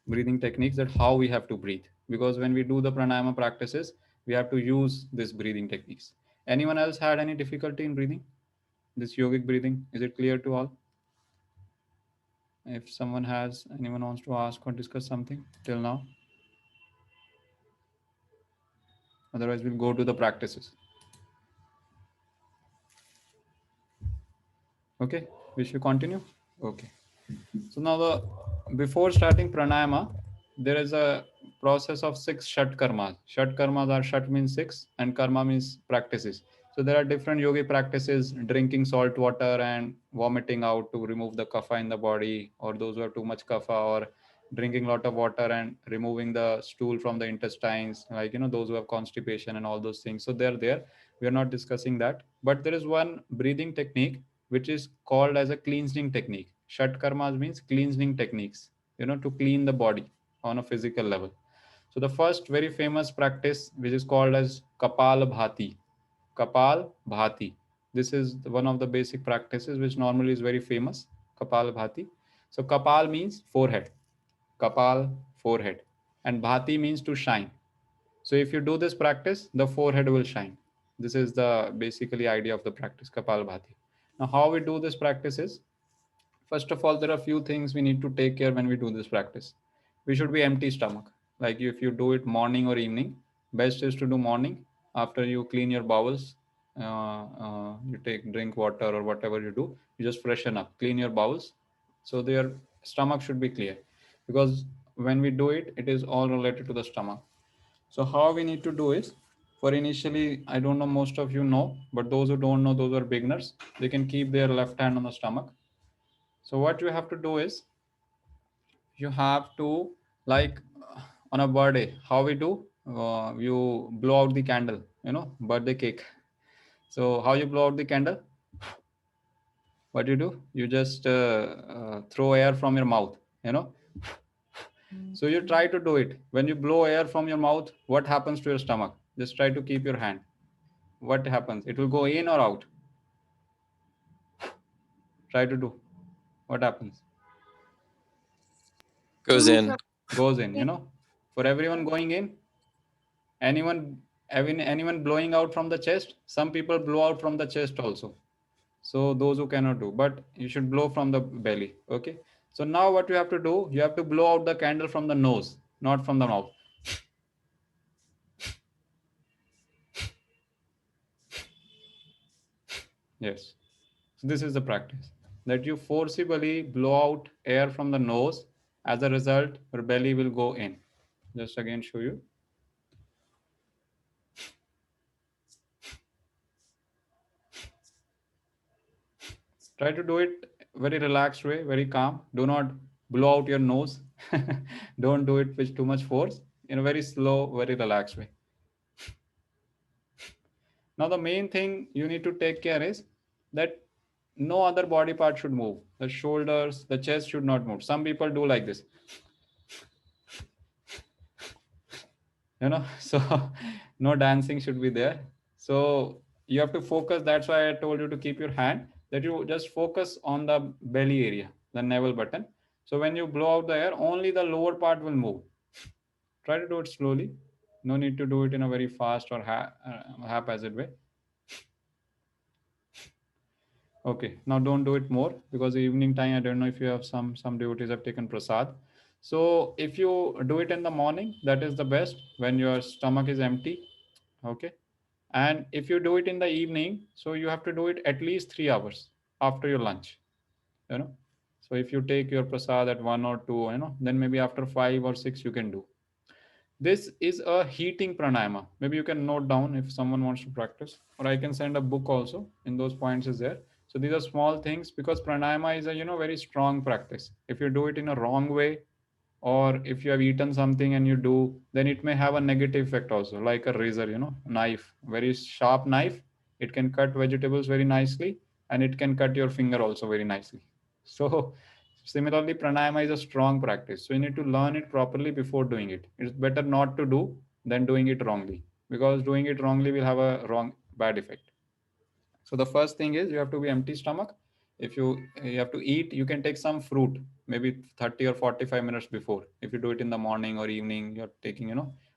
breathing techniques, that how we have to breathe. Because when we do the pranayama practices, we have to use this breathing techniques. Anyone else had any difficulty in breathing? This yogic breathing, is it clear to all? If anyone wants to ask or discuss something till now? Otherwise, we'll go to the practices. Okay, we should continue. Okay. So now before starting pranayama, there is a process of 6 shat karmas. Shat karmas are, shat means 6 and karma means practices. So there are different yogi practices, drinking salt water and vomiting out to remove the kapha in the body, or those who have too much kapha, or drinking a lot of water and removing the stool from the intestines, like those who have constipation and all those things. So they're there. We are not discussing that. But there is one breathing technique which is called as a cleansing technique. Shat karmas means cleansing techniques, to clean the body on a physical level. So the first very famous practice, which is called as Kapal Bhati. Kapal Bhati. This is one of the basic practices which normally is very famous. Kapal Bhati. So Kapal means forehead. Kapal, forehead. And Bhati means to shine. So if you do this practice, the forehead will shine. This is the basically idea of the practice, Kapal Bhati. Now, how we do this practice is, first of all, there are a few things we need to take care when we do this practice. We should be empty stomach. Like if you do it morning or evening, best is to do morning. After you clean your bowels, you drink water or whatever you do, you just freshen up, clean your bowels. So their stomach should be clear, because when we do it, it is all related to the stomach. So how we need to do is, for initially, I don't know, most of you know, but those who don't know, those are beginners, they can keep their left hand on the stomach. So what you have to do is, you have to, like on a birthday, how we do, you blow out the candle, birthday cake. So how you blow out the candle? What you do? You just throw air from your mouth, So you try to do it. When you blow air from your mouth, what happens to your stomach? Just try to keep your hand. What happens? It will go in or out. Try to do. What happens? Goes in. Goes in, For everyone going in, anyone blowing out from the chest, some people blow out from the chest also. So those who cannot do, but you should blow from the belly. Okay. So now what you have to do, you have to blow out the candle from the nose, not from the mouth. Yes. So this is the practice, that you forcibly blow out air from the nose. As a result, your belly will go in. Just again show you. Try to do it very relaxed way, very calm. Do not blow out your nose. Don't do it with too much force. In a very slow, very relaxed way. Now, the main thing you need to take care is that no other body part should move. The shoulders, the chest should not move. Some people do like this. So no dancing should be there. So you have to focus. That's why I told you to keep your hand, that you just focus on the belly area, the navel button. So when you blow out the air, only the lower part will move. Try to do it slowly. No need to do it in a very fast or haphazard way. Okay, now don't do it more, because evening time, I don't know if you have some devotees have taken prasad. So if you do it in the morning, that is the best, when your stomach is empty. Okay. And if you do it in the evening, so you have to do it at least 3 hours after your lunch. So if you take your prasad at 1 or 2, then maybe after 5 or 6 you can do. This is a heating pranayama. Maybe you can note down if someone wants to practice, or I can send a book also. In those points is there. So these are small things, because pranayama is a very strong practice. If you do it in a wrong way, or if you have eaten something and you do, then it may have a negative effect also, like a razor, knife, very sharp knife. It can cut vegetables very nicely, and it can cut your finger also very nicely. So similarly, pranayama is a strong practice. So you need to learn it properly before doing it. It's better not to do than doing it wrongly, because doing it wrongly will have a bad effect. So the first thing is you have to be empty stomach. If you have to eat, you can take some fruit, maybe 30 or 45 minutes before. If you do it in the morning or evening, you're taking,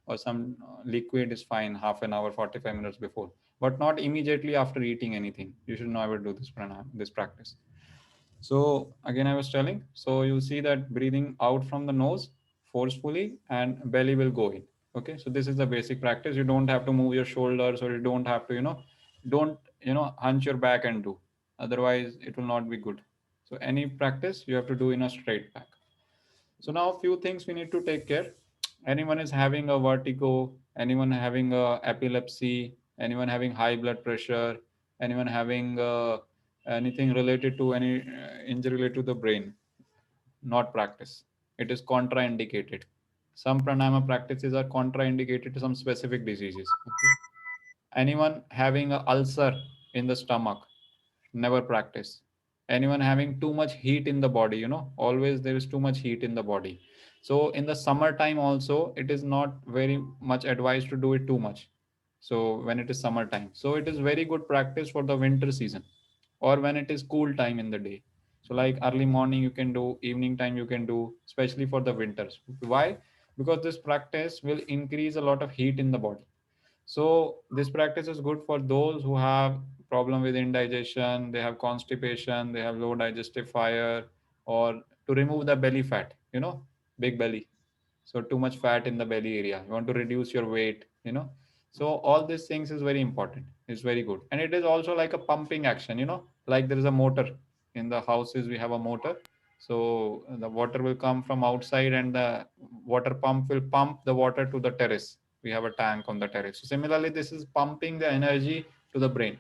or some liquid is fine, half an hour, 45 minutes before, but not immediately after eating anything. You should never do this practice. So again, I was telling, so you see that breathing out from the nose forcefully, and belly will go in. Okay. So this is the basic practice. You don't have to move your shoulders, or you don't have to, don't, hunch your back and do. Otherwise it will not be good. So any practice you have to do in a straight back. So now a few things we need to take care. Anyone is having a vertigo, anyone having epilepsy, anyone having high blood pressure, anyone having anything related to any injury related to the brain, not practice. It is contraindicated. Some pranayama practices are contraindicated to some specific diseases. Okay? Anyone having an ulcer in the stomach, never practice. Anyone having too much heat in the body, always there is too much heat in the body. So in the summertime also, it is not very much advised to do it too much. So when it is summertime, so it is very good practice for the winter season, or when it is cool time in the day. So like early morning you can do, evening time you can do, especially for the winters. Why? Because this practice will increase a lot of heat in the body. So this practice is good for those who have problem with indigestion, they have constipation, they have low digestive fire, or to remove the belly fat, big belly. So too much fat in the belly area. You want to reduce your weight, So all these things is very important. It's very good. And it is also like a pumping action, like there is a motor in the houses. We have a motor. So the water will come from outside, and the water pump will pump the water to the terrace. We have a tank on the terrace. So similarly, this is pumping the energy to the brain.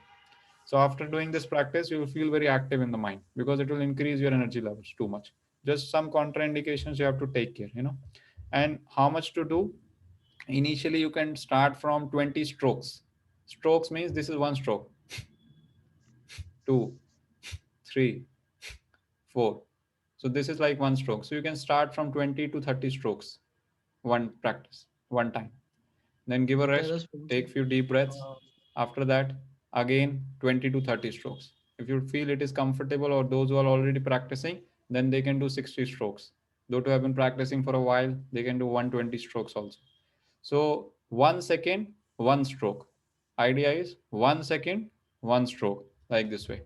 So after doing this practice, you will feel very active in the mind, because it will increase your energy levels too much. Just some contraindications you have to take care, And how much to do? Initially, you can start from 20 strokes. Strokes means this is one stroke. 2, 3, 4. So this is like one stroke. So you can start from 20 to 30 strokes, one practice, one time. Then give a rest, take few deep breaths. After that, again 20 to 30 strokes. If you feel it is comfortable, or those who are already practicing, then they can do 60 strokes. Those who have been practicing for a while, they can do 120 strokes also. So 1 second, one stroke. Idea is 1 second, one stroke, like this way.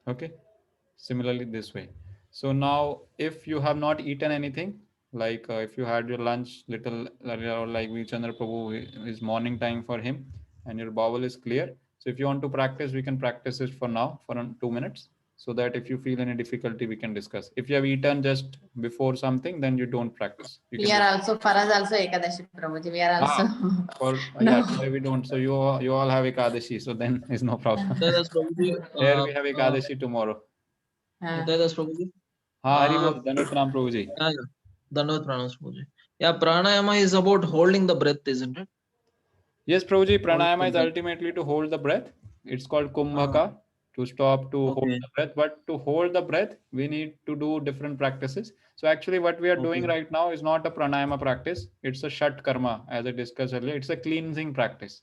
Okay. Similarly this way. So now if you have not eaten anything, like if you had your lunch little earlier, or like Vichandra Prabhu, is morning time for him, and your bowel is clear. So if you want to practice, we can practice it for now for 2 minutes. so that if you feel any difficulty, we can discuss. If you have eaten just before something, then you don't practice. You We can are also, for us also Ekadashi, Prabhuji. We are also. yeah, No. today we don't. So you all have Ekadashi, so then is no problem. Nityadas Prabhuji, Here we have Ekadashi tomorrow. Nityadas Prabhuji. Hari bol, Danut Pranam Prabhuji. Yeah, Dandavat Pranam Prabhuji. Yeah, pranayama is about holding the breath, isn't it? Yes, Prabhuji, pranayama is ultimately to hold the breath. It's called kumbhaka, to stop, to hold the breath. But to hold the breath, we need to do different practices. So actually what we are doing right now is not a pranayama practice. It's a shat karma, as I discussed earlier. It's a cleansing practice.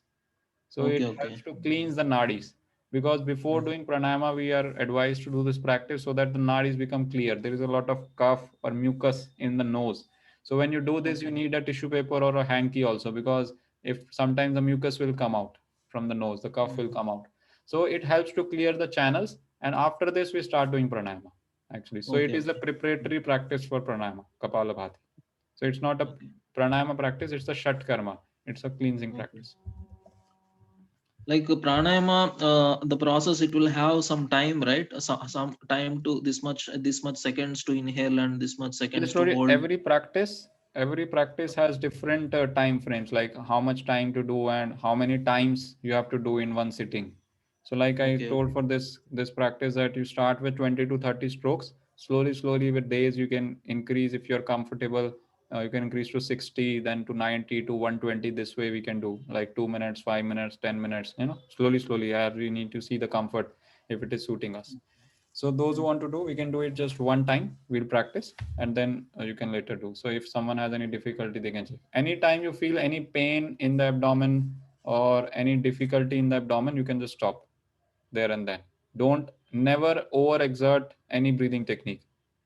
So it helps to cleanse the nadis. Because before doing pranayama, we are advised to do this practice so that the nadis become clear. There is a lot of cough or mucus in the nose. So when you do this, you need a tissue paper or a hanky also, because if sometimes the mucus will come out from the nose, the cough will come out. So it helps to clear the channels. And after this, we start doing pranayama, actually. So it is a preparatory practice for pranayama, Kapalabhati. So it's not a pranayama practice, it's a shat karma. It's a cleansing practice. Like pranayama, the process, it will have some time, right? Some time to this much seconds to inhale and this much seconds to hold. Every practice has different time frames, like how much time to do and how many times you have to do in one sitting. So like I told for this practice, that you start with 20 to 30 strokes. Slowly with days you can increase. If you're comfortable, you can increase to 60, then to 90, to 120. This way we can do like 2 minutes, 5 minutes, 10 minutes, slowly, as we need to see the comfort, if it is suiting us. So those who want to do, we can do it just one time. We'll practice, and then you can later do. So if someone has any difficulty, they can check. Anytime you feel any pain in the abdomen or any difficulty in the abdomen, you can just stop there and then. Don't never overexert any breathing technique.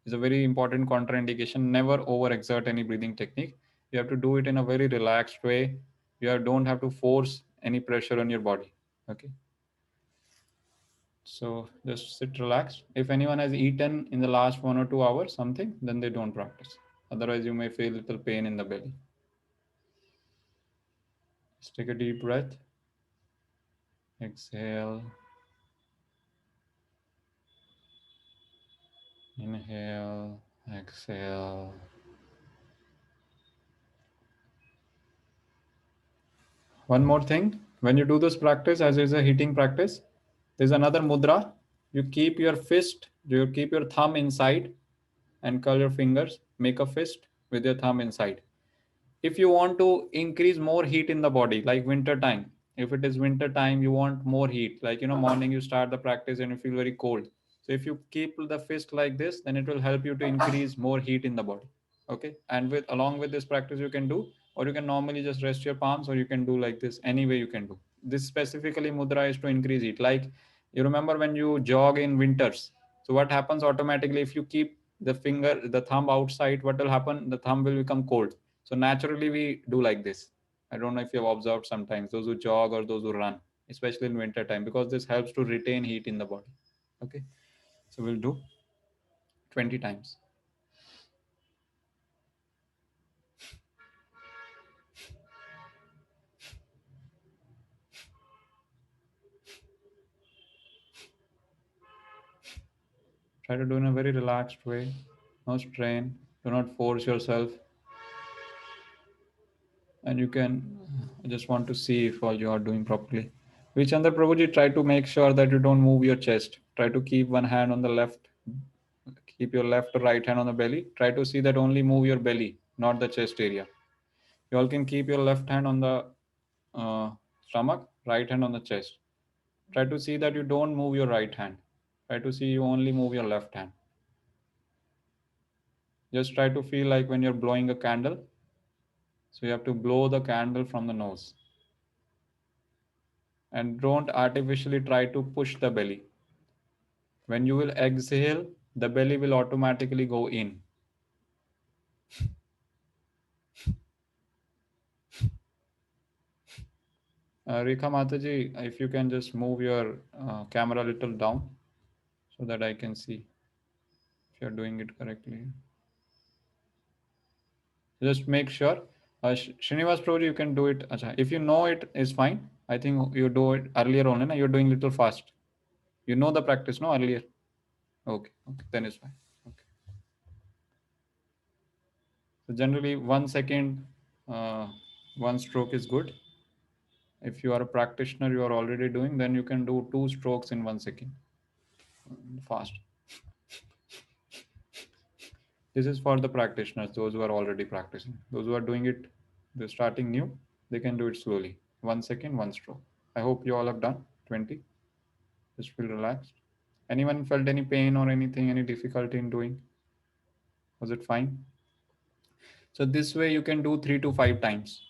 It's a very important contraindication. Never overexert any breathing technique. You have to do it in a very relaxed way. Don't have to force any pressure on your body. Okay. So just sit relaxed. If anyone has eaten in the last 1 or 2 hours something, then they don't practice. Otherwise, you may feel little pain in the belly. Just take a deep breath. Exhale. Inhale. Exhale. One more thing. When you do this practice, as is a heating practice, there's another mudra. You keep your thumb inside and curl your fingers. Make a fist with your thumb inside. If you want to increase more heat in the body, like winter time, if it is winter time, you want more heat, like morning you start the practice and you feel very cold. So if you keep the fist like this, then it will help you to increase more heat in the body. Okay. And along with this practice you can do, or you can normally just rest your palms, or you can do like this. Any way you can do this. Specifically mudra is to increase heat. Like you remember when you jog in winters, so what happens automatically, if you keep the thumb outside, what will happen? The thumb will become cold. So naturally we do like this. I don't know if you have observed sometimes, those who jog or those who run, especially in winter time, because this helps to retain heat in the body. Okay. So we'll do 20 times. Try to do in a very relaxed way. No strain. Do not force yourself. And you can, I just want to see if all you are doing properly. Vichandra Prabhuji, try to make sure that you don't move your chest. Try to keep one hand on the left. Keep your left or right hand on the belly. Try to see that only move your belly, not the chest area. You all can keep your left hand on the stomach, right hand on the chest. Try to see that you don't move your right hand. Try to see you only move your left hand. Just try to feel like when you're blowing a candle. So you have to blow the candle from the nose. And don't artificially try to push the belly. When you will exhale, the belly will automatically go in. Rekha Mataji, if you can just move your camera a little down so that I can see if you're doing it correctly. Just make sure. Srinivas Prabhuji, you can do it. If you know it is fine. I think you do it earlier only. You're doing little fast. You know the practice, no, earlier. Okay, then it's fine. Okay. So generally 1 second, one stroke is good. If you are a practitioner, you are already doing, then you can do 2 strokes in 1 second. Fast. This is for the practitioners, those who are already practicing. Those who are doing it, they're starting new, they can do it slowly. 1 second, one stroke. I hope you all have done 20. Just feel relaxed. Anyone felt any pain or anything, any difficulty in doing? Was it fine? So this way you can do 3 to 5 times,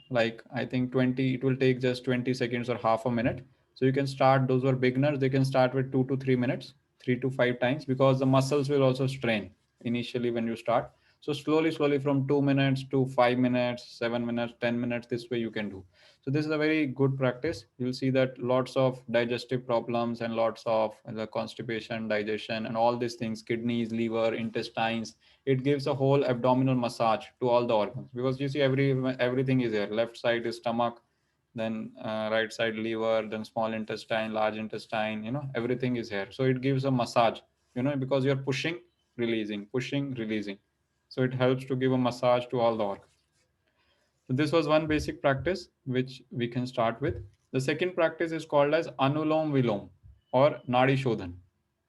like I think 20, it will take just 20 seconds or half a minute. So you can start, those who are beginners, they can start with 2 to 3 minutes, 3 to 5 times, because the muscles will also strain initially when you start. So slowly from 2 minutes to 5 minutes, 7 minutes, 10 minutes, this way you can do. So this is a very good practice. You'll see that lots of digestive problems and lots of the constipation, digestion, and all these things, kidneys, liver, intestines, it gives a whole abdominal massage to all the organs, because you see everything is there. Left side is stomach, then right side liver, then small intestine, large intestine, everything is here. So it gives a massage, because you're pushing, releasing. So it helps to give a massage to all the organs. So this was one basic practice which we can start with. The second practice is called as Anulom Vilom or Nadi Shodhan.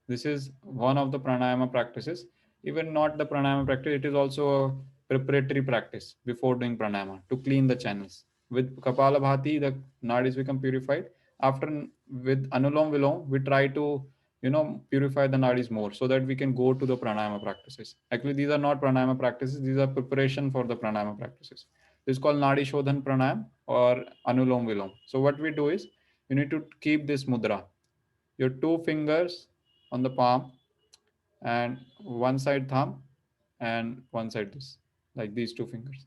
This is one of the pranayama practices. Even not the pranayama practice, it is also a preparatory practice before doing pranayama to clean the channels. With Kapalabhati, the nadis become purified. After, with Anulom Vilom, we try to purify the nadis more so that we can go to the pranayama practices. Actually, these are not pranayama practices, these are preparation for the pranayama practices. This is called Nadi Shodhan Pranayam or Anulom Vilom. So what we do is, you need to keep this mudra, your 2 fingers on the palm and one side thumb and one side this, like these 2 fingers.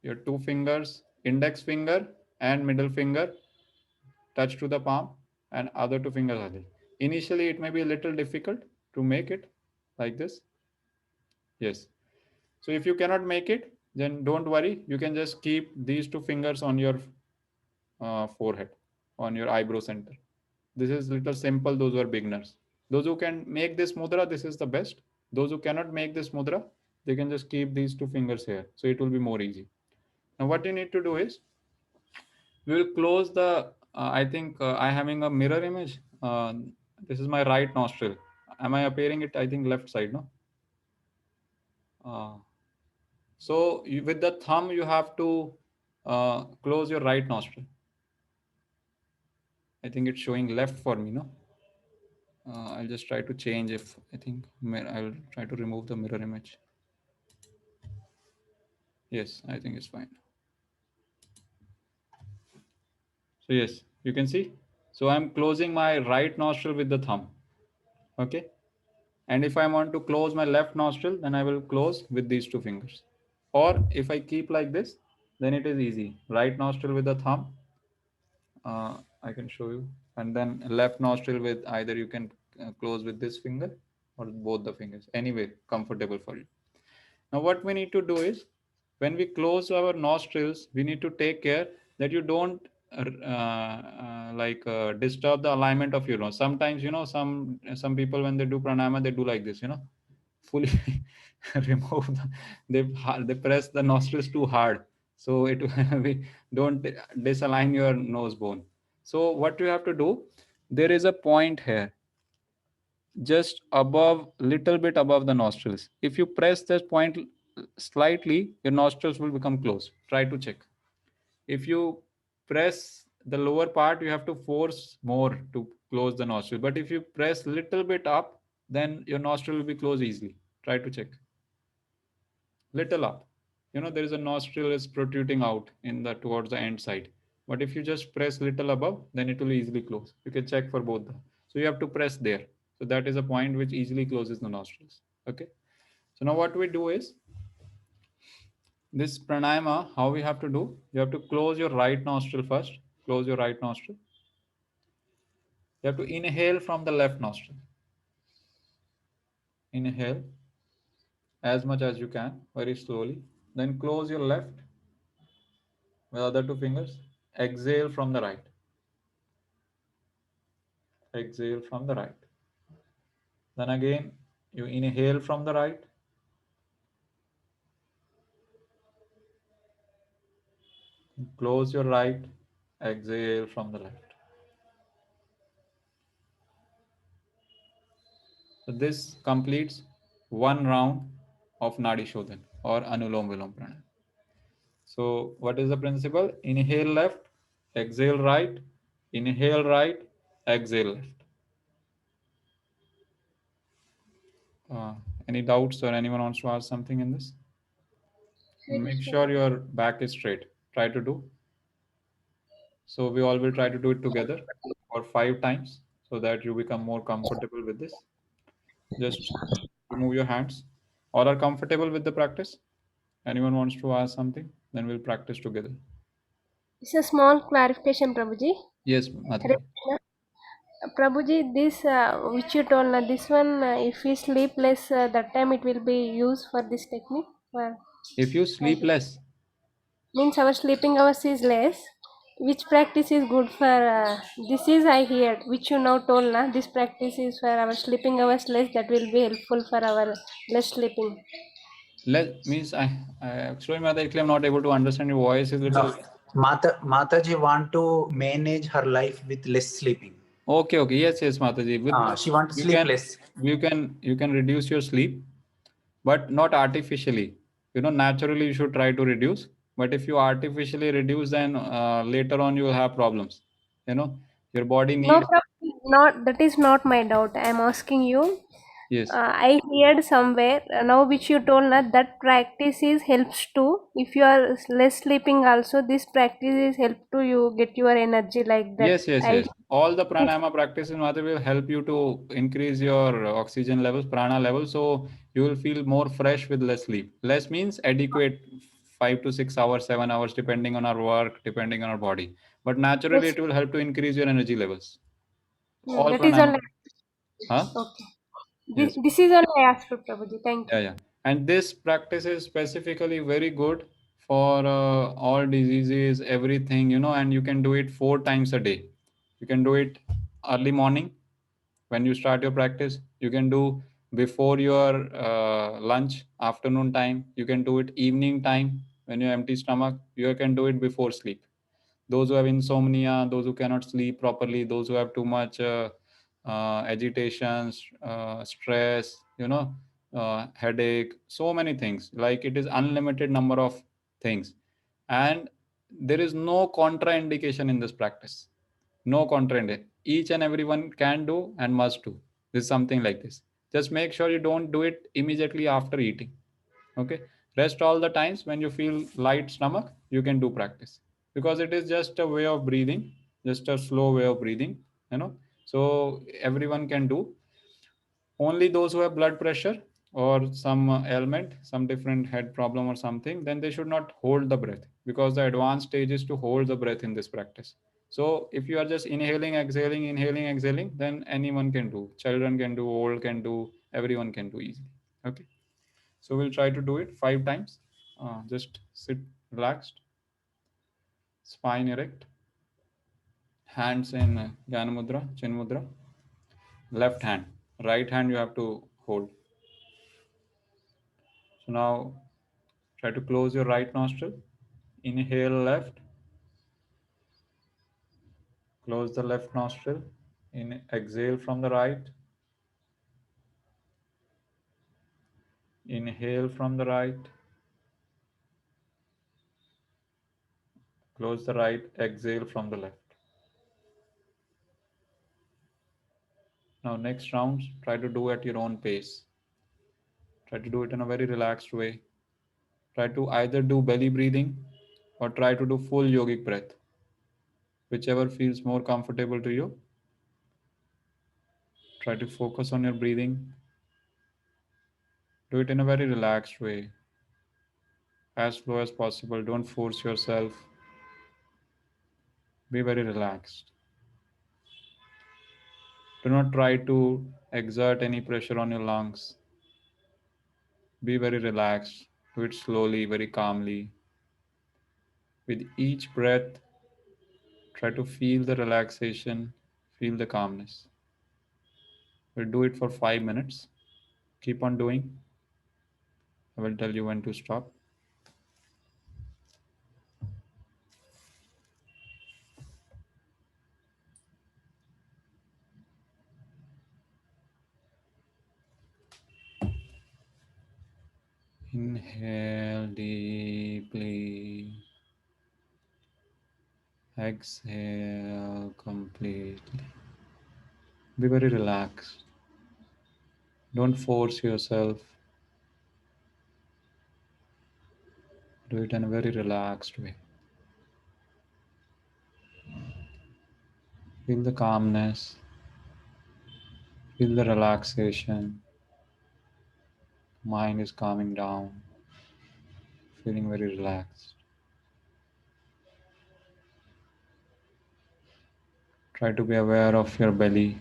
Your 2 fingers, index finger and middle finger, touch to the palm, and other 2 fingers are there. Initially, it may be a little difficult to make it like this. Yes. So if you cannot make it, then don't worry. You can just keep these 2 fingers on your forehead, on your eyebrow center. This is little simple, those who are beginners. Those who can make this mudra, this is the best. Those who cannot make this mudra, they can just keep these 2 fingers here. So it will be more easy. Now what you need to do is, we will close the, I think I having a mirror image. This is my right nostril. Am I appearing it? I think left side, no? So with the thumb, you have to close your right nostril. I think it's showing left for me, no? I'll just try to change if I think I'll try to remove the mirror image. Yes, I think it's fine. So yes, you can see. So I'm closing my right nostril with the thumb. Okay. And if I want to close my left nostril, then I will close with these 2 fingers. Or if I keep like this, then it is easy. Right nostril with the thumb. I can show you. And then left nostril with either you can close with this finger or both the fingers. Anyway, comfortable for you. Now what we need to do is, when we close our nostrils, we need to take care that you don't disturb the alignment of your nose. Sometimes, some people when they do pranayama, they do like this, fully remove they press the nostrils too hard. So it we don't disalign your nose bone. So what you have to do, there is a point here just above, little bit above the nostrils. If you press this point slightly, your nostrils will become closed. Try to check. If you press the lower part, you have to force more to close the nostril. But if you press little bit up, then your nostril will be closed easily. Try to check. Little up. There is a nostril is protruding out in the towards the end side. But if you just press little above, then it will easily close. You can check for both. So you have to press there. So that is a point which easily closes the nostrils. Okay. So now what we do is, this pranayama, how we have to do, you have to close your right nostril first. Close your right nostril. You have to inhale from the left nostril. Inhale as much as you can, very slowly. Then close your left with other 2 fingers. Exhale from the right. exhale from the right. Then again, you inhale from the right. Close your right, exhale from the left. So this completes one round of Nadi Shodhan or Anulom Vilom Pranayama. So what is the principle? Inhale left, exhale right, inhale right, exhale left. Any doubts or anyone wants to ask something in this? Make sure your back is straight. Try to do. So we all will try to do it together for 5 times so that you become more comfortable with this. Just remove your hands. All are comfortable with the practice? Anyone wants to ask something? Then we'll practice together. It's a small clarification, Prabhuji. Yes, Madhuri. Prabhuji, this which you told, this one, if we sleep less, that time it will be used for this technique. Well, If you sleep less, means our sleeping hours is less. Which practice is good for? This is I heard, which you now told, this practice is for our sleeping hours less. That will be helpful for our less sleeping. less means I actually, Madhuri, I'm not able to understand your voice. Is little. Mataji want to manage her life with less sleeping. Okay, yes, Mataji. With She want to sleep less. You can reduce your sleep, but not artificially. Naturally you should try to reduce. But if you artificially reduce, then later on you will have problems. Your body No, needs. not that is not my doubt. I am asking you. Yes. I heard somewhere now which you told that practice is helps to if you are less sleeping also this practice is help to you get your energy like that. Yes. All the pranayama practices, Madhav, will help you to increase your oxygen levels, prana levels, so you will feel more fresh with less sleep. Less means adequate 5 to 6 hours, 7 hours, depending on our work, depending on our body. But naturally, it will help to increase your energy levels. All that is pranayama. all. Okay. Yes. This is all I asked for, Prabhuji. Thank you. Yeah. And this practice is specifically very good for all diseases, everything, and you can do it 4 times a day. You can do it early morning when you start your practice. You can do before your lunch, afternoon time. You can do it evening time when you empty stomach. You can do it before sleep. Those who have insomnia, those who cannot sleep properly, those who have too much agitation, stress, headache, so many things. Like it is unlimited number of things, and there is no contraindication in this practice. No contraindication. Each and everyone can do and must do. This is something like this. Just make sure you don't do it immediately after eating. Okay. Rest all the times when you feel light stomach, you can do practice because it is just a way of breathing, just a slow way of breathing. So everyone can do. Only those who have blood pressure or some ailment, some different head problem or something, then they should not hold the breath because the advanced stage is to hold the breath in this practice. So if you are just inhaling, exhaling, then anyone can do. Children can do, old can do, everyone can do easily. Okay. So we'll try to do it 5 times. Just sit relaxed, spine erect, hands in Jnana Mudra, Chin Mudra, left hand. Right hand you have to hold. So now try to close your right nostril. Inhale left. Close the left nostril. Exhale from the right. Inhale from the right. Close the right. Exhale from the left. Now next round, try to do at your own pace. Try to do it in a very relaxed way. Try to either do belly breathing or try to do full yogic breath. Whichever feels more comfortable to you. Try to focus on your breathing. Do it in a very relaxed way. As slow as possible. Don't force yourself. Be very relaxed. Do not try to exert any pressure on your lungs. Be very relaxed. Do it slowly, very calmly. With each breath, try to feel the relaxation, feel the calmness. We'll do it for 5 minutes. Keep on doing. I will tell you when to stop. Inhale deeply. Exhale completely. Be very relaxed. Don't force yourself. Do it in a very relaxed way. Feel the calmness. Feel the relaxation. Mind is calming down. Feeling very relaxed. Try to be aware of your belly,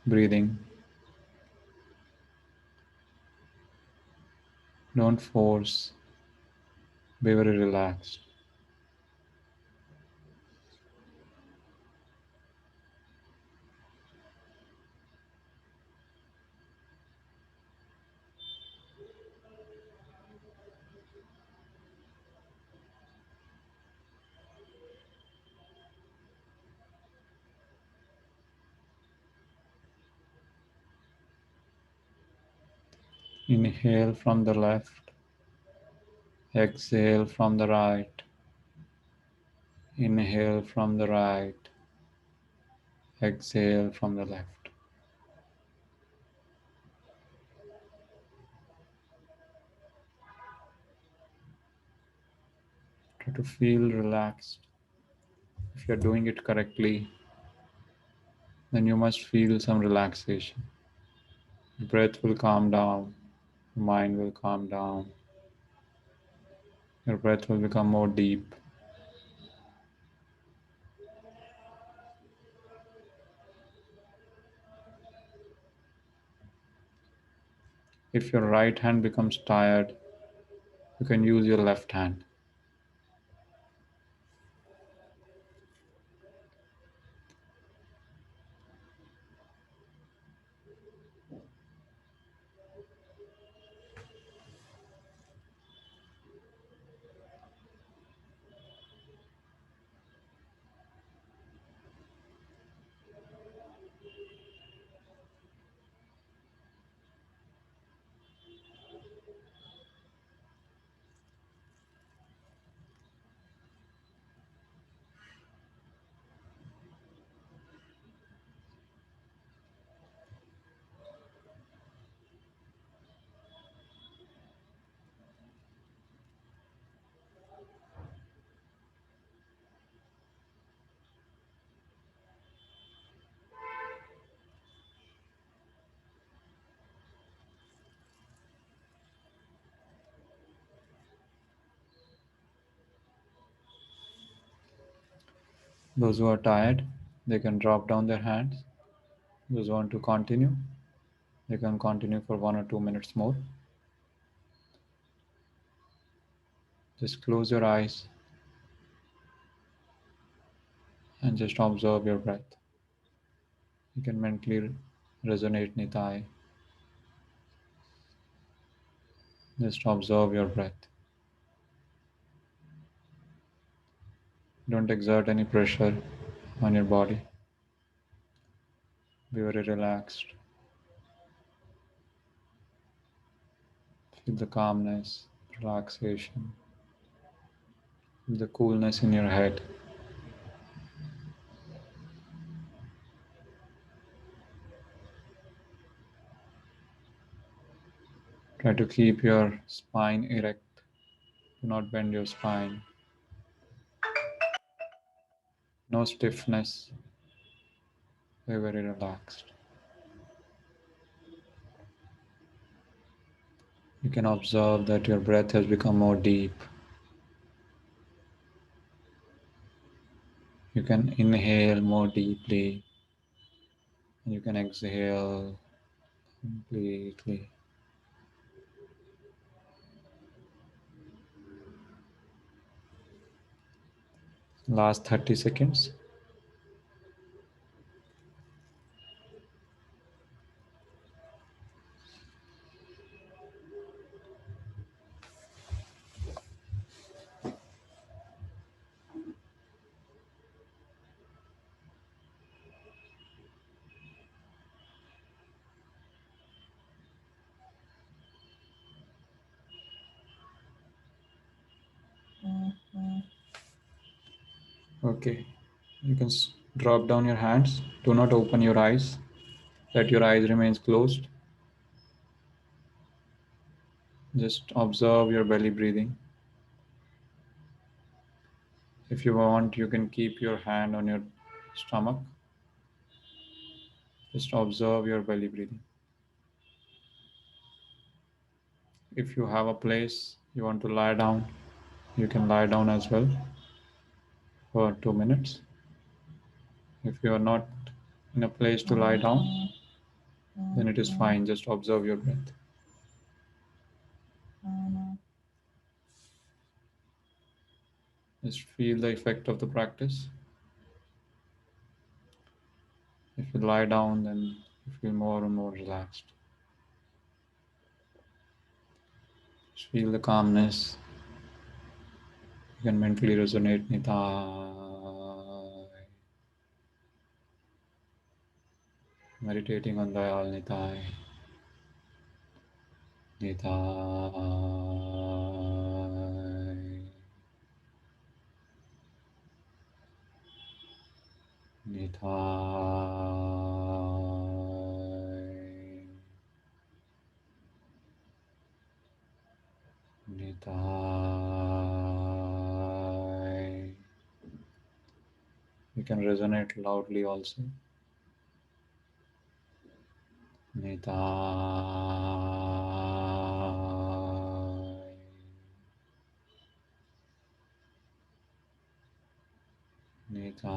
breathing. Don't force. Be very relaxed. Inhale from the left. Exhale from the right. Inhale from the right. Exhale from the left. Try to feel relaxed. If you're doing it correctly, then you must feel some relaxation. The breath will calm down. Your mind will calm down. Your breath will become more deep. If your right hand becomes tired, you can use your left hand. Those who are tired, they can drop down their hands. Those who want to continue, they can continue for 1 or 2 minutes more. Just close your eyes and just observe your breath. You can mentally resonate Nitai. Just observe your breath. Don't exert any pressure on your body. Be very relaxed. Feel the calmness, relaxation, feel the coolness in your head. Try to keep your spine erect. Do not bend your spine. No stiffness. Be very relaxed. You can observe that your breath has become more deep. You can inhale more deeply, and you can exhale completely. Last 30 seconds. Okay, you can drop down your hands. Do not open your eyes. Let your eyes remain closed. Just observe your belly breathing. If you want, you can keep your hand on your stomach. Just observe your belly breathing. If you have a place you want to lie down, you can lie down as well for 2 minutes. If you are not in a place to lie down, then it is fine. Just observe your breath. Just feel the effect of the practice. If you lie down, then you feel more and more relaxed. Just feel the calmness. You can mentally resonate Nitai. Meditating on Dayal Nitai. Nitai. Nitai. Nitai. You can resonate loudly also. Nitai. Nitai.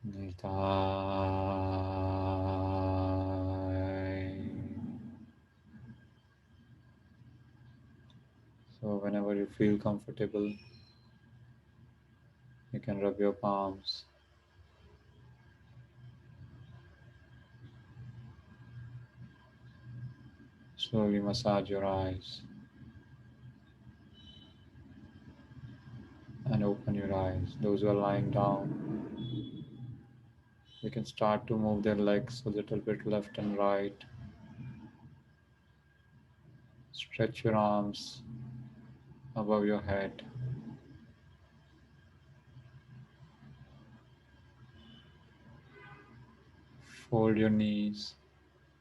Nitai. So whenever you feel comfortable, you can rub your palms. Slowly massage your eyes and open your eyes. Those who are lying down, you can start to move their legs a little bit left and right. Stretch your arms above your head. Fold your knees,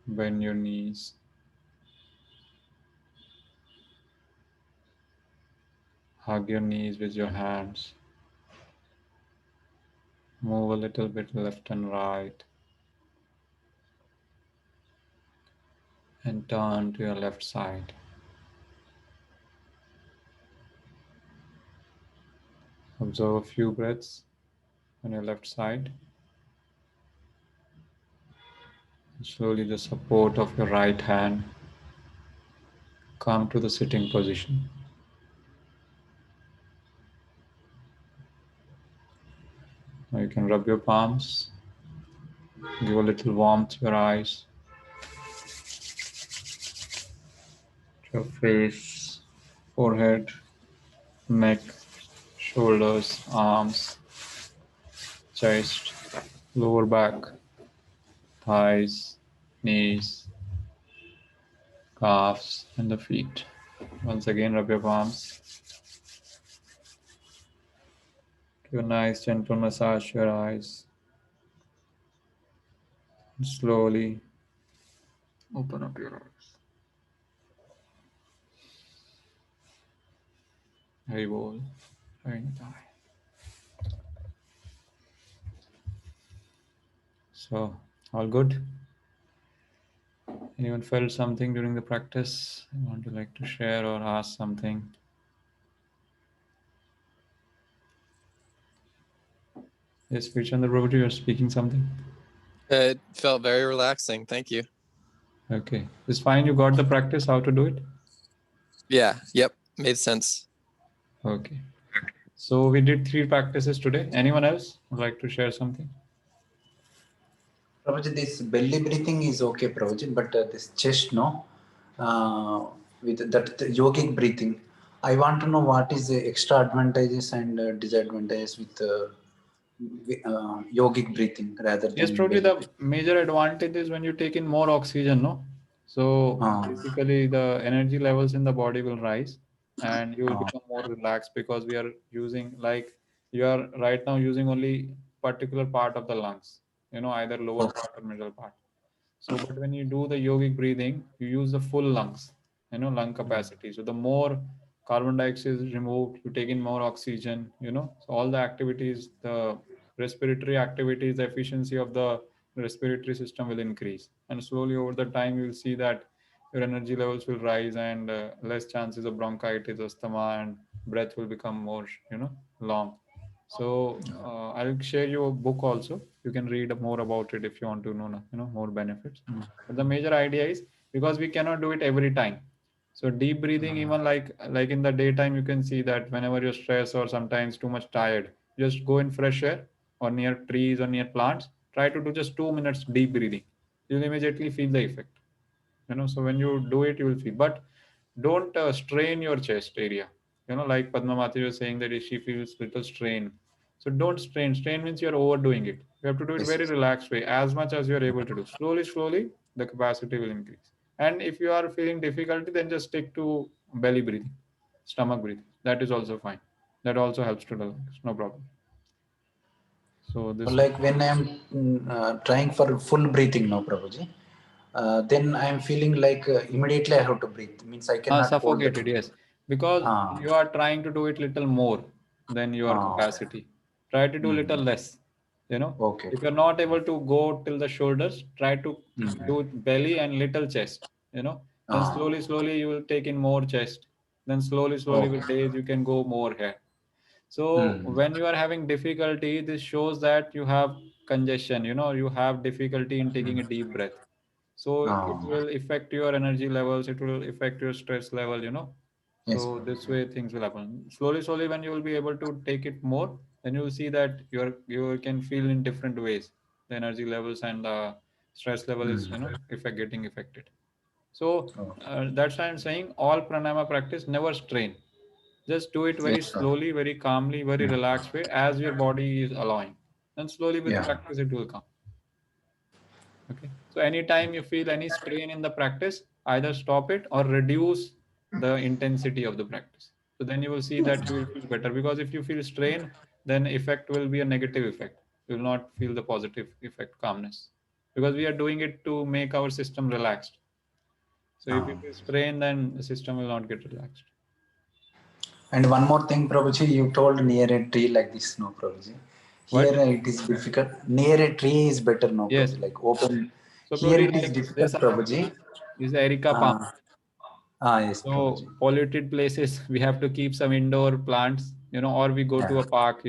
bend your knees. Hug your knees with your hands. Move a little bit left and right. And turn to your left side. Observe a few breaths on your left side. And slowly the support of your right hand come to the sitting position. Now you can rub your palms. Give a little warmth to your eyes, to your face, forehead, neck, shoulders, arms, chest, lower back, thighs, knees, calves, and the feet. Once again, rub your palms. Give a nice gentle massage to your eyes. And slowly open up your eyes. Hari Bol, Hari Nitai. So, all good? Anyone felt something during the practice? You want to like to share or ask something? Yes, Vichandra Prabhuji, you're speaking something? It felt very relaxing. Thank you. Okay. It's fine. You got the practice, how to do it? Yeah. Yep. Made sense. Okay. So we did 3 practices today. Anyone else would like to share something? Prabhuji, this belly breathing is okay, Prabhuji, but this chest, no, with that the yogic breathing, I want to know what is the extra advantages and disadvantages with yogic breathing rather than Yes, probably belly the major advantage is when you take in more oxygen, no? So Ah. basically the energy levels in the body will rise and you will Ah. become more relaxed because we are using, like, you are right now using only particular part of the lungs, either lower Okay. part or middle part. So, but when you do the yogic breathing, you use the full lungs, lung capacity. So the more carbon dioxide is removed, you take in more oxygen, so all the activities, the respiratory activities, the efficiency of the respiratory system will increase. And slowly over the time, you will see that your energy levels will rise and less chances of bronchitis, asthma, and breath will become more, long. So I'll share you a book also. You can read more about it if you want to know, more benefits. But the major idea is because we cannot do it every time. So deep breathing, even like in the daytime, you can see that whenever you're stressed or sometimes too much tired, just go in fresh air or near trees or near plants. Try to do just 2 minutes deep breathing. You'll immediately feel the effect. So when you do it, you will feel. But don't strain your chest area. Like Padma Mati was saying that she feels little strain. So don't strain means you're overdoing it. You have to do it Yes, very yes. relaxed way, as much as you're able to do. Slowly the capacity will increase. And if you are feeling difficulty, then just stick to belly breathing, stomach breathing. That is also fine. That also helps to the lungs. No problem. So this Like when I'm trying for full breathing now, Prabhuji, then I'm feeling like immediately I have to breathe. Means I cannot hold that. suffocated, yes, because Ah. you are trying to do it little more than your Ah. capacity. Try to do little Mhm. less. Okay. If you're not able to go till the shoulders, try to do belly and little chest. Then Ah. slowly you will take in more chest. Then slowly Okay. with days you can go more here. So Mm. when you are having difficulty, this shows that you have congestion, you have difficulty in taking a deep breath. So it Ah. will affect your energy levels, it will affect your stress level, Yes, so this Prabhuji. way things will happen. Slowly when you will be able to take it more, then you will see that you can feel in different ways. The energy levels and the stress level is, Mm. getting affected. So Okay. that's why I'm saying all pranayama practice never strain. Just do it very Yes, sir. slowly, very calmly, very Mm. relaxed way as your body is allowing. And slowly with Yeah. practice it will come. Okay. So anytime you feel any strain in the practice, either stop it or reduce the intensity of the practice. So then you will see that you will feel better, because if you feel strain, then effect will be a negative effect. You will not feel the positive effect, calmness, because we are doing it to make our system relaxed. So if you Ah. feel strain, then the system will not get relaxed. And one more thing, Prabhuji, you told near a tree like this, no, Prabhuji. Here What? it is difficult. Near a tree is better, no, Yes. Prabhuji. Like open. So Here probably it is like difficult, this Prabhuji. is Erica palm. Yes, Prabhuji. So polluted places, we have to keep some indoor plants, or we go to Yeah. a park.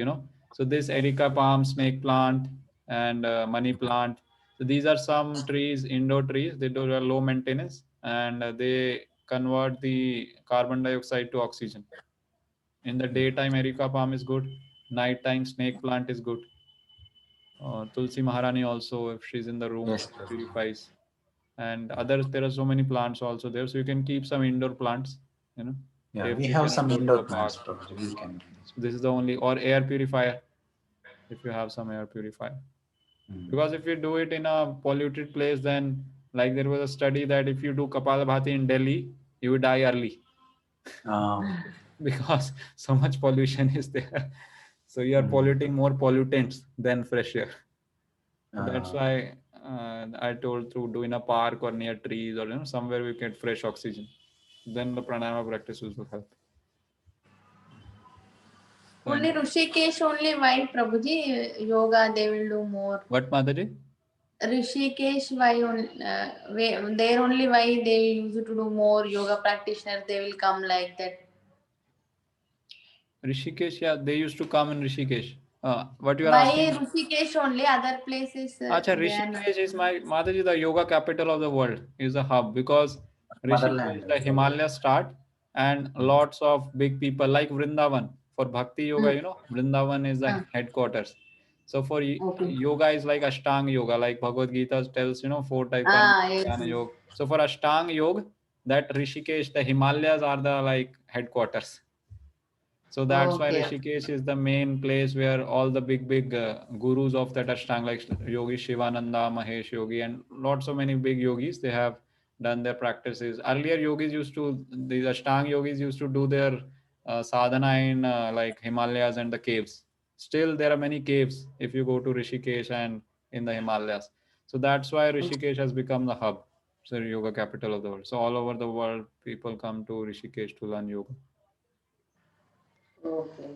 So this Erica palm, snake plant, and money plant. So these are some trees, indoor trees. They do a low maintenance and they convert the carbon dioxide to oxygen. In the daytime, Erica palm is good. Nighttime, snake plant is good. Tulsi Maharani also, if she's in the room, Yes, she Prabhuji. purifies. And others, there are so many plants also there, so you can keep some indoor plants, Yeah, if we you have cannot some go to indoor a park. plants, Prabhuji. We can. So this is the only, or air purifier, if you have some air purifier. Mm. Because if you do it in a polluted place, then like there was a study that if you do Kapalabhati in Delhi, you would die early because so much pollution is there. So you are polluting more pollutants than fresh air. So that's why I told to do in a park or near trees or somewhere we get fresh oxygen. Then the pranayama practices will help. So Only Rishikesh, only why Prabhuji yoga they will do more. what, Mataji? Rishikesh, why there only why they used to do more yoga practitioners. They will come like that. Rishikesh, yeah, they used to come in Rishikesh. What you are Why asking? Rishikesh only? Other places Acha, they are not. Rishikesh is Mataji, the yoga capital of the world, is a hub, because Rishikesh, Motherland. the Himalayas start, and lots of big people like Vrindavan for Bhakti Yoga, Vrindavan is the Uh, headquarters. So for okay. yoga is like Ashtanga Yoga, like Bhagavad Gita tells, 4 types of Yes. Jnana Yoga. So for Ashtanga Yoga, that Rishikesh, the Himalayas are the like headquarters. So that's why Okay. Rishikesh is the main place where all the big gurus of that Ashtanga, like Yogi Shivananda, Mahesh Yogi, and lots of many big yogis, they have done their practices. Earlier, these Ashtanga yogis used to do their sadhana in like Himalayas and the caves. Still, there are many caves if you go to Rishikesh and in the Himalayas. So that's why Rishikesh has become the hub, so yoga capital of the world. So all over the world, people come to Rishikesh to learn yoga. Okay.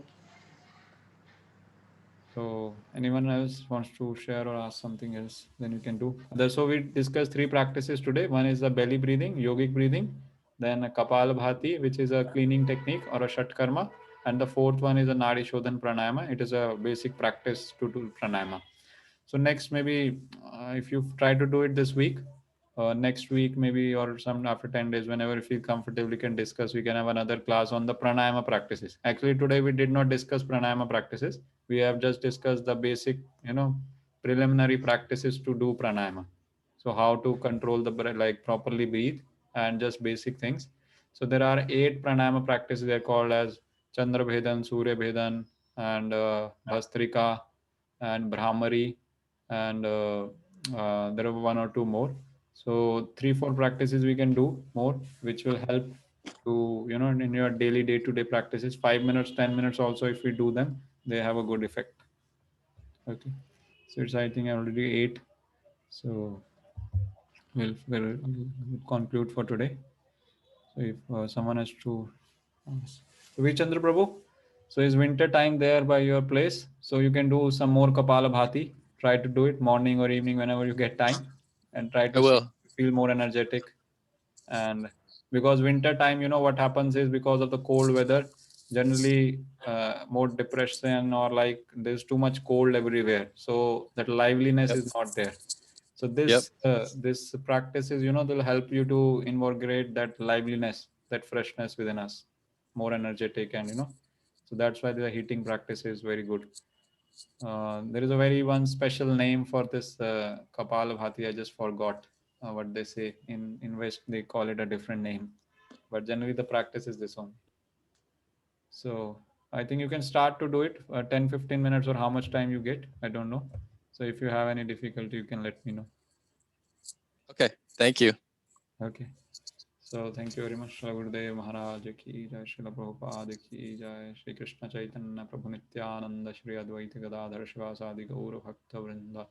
So anyone else wants to share or ask something else, then you can do. So we discussed 3 practices today. One is the belly breathing, yogic breathing, then a Kapalabhati, which is a cleaning technique or a Shatkarma, and the 4th one is a Nadi Shodhan Pranayama. It is a basic practice to do pranayama. So next, maybe if you try to do it this week, next week maybe, or some after 10 days, whenever you feel comfortable, we can discuss. We can have another class on the pranayama practices. Actually, today we did not discuss pranayama practices. We have just discussed the basic, preliminary practices to do pranayama. So how to control the breath, like properly breathe, and just basic things. So there are 8 pranayama practices. They're called as Chandra Bhedan, Surya Bhedan, and Bhastrika, and Brahmari, and there are 1 or 2 more. So 3-4 practices we can do more, which will help to, in your daily day-to-day practices. 5 minutes, 10 minutes also, if we do them, they have a good effect. Okay, so it's, I think, already 8. So we'll conclude for today. So if someone has to ask. So Vichandra Prabhu, so is winter time there by your place? So you can do some more Kapalabhati. Try to do it morning or evening whenever you get time, and try I to will. feel more energetic. And because winter time, what happens is, because of the cold weather, generally more depression, or like there's too much cold everywhere. So that liveliness Yep. is not there. So this practice is, they'll help you to invigorate that liveliness, that freshness within us, more energetic, and so that's why the heating practice is very good. There is a very one special name for this Kapalabhati. I just forgot what they say in West. They call it a different name, but generally the practice is this one. So I think you can start to do it 10-15 minutes, or how much time you get, I don't know. So if you have any difficulty, you can let me know. Okay. Thank you. Okay. So thank you very much. Shri Gurudev Maharaj ki jai, Srila Prabhupada ki jai, Shri Krishna Chaitanya Prabhu Nityananda, Shri Advaita Gadadhar Shivasadi Gaura Bhakta Vrinda.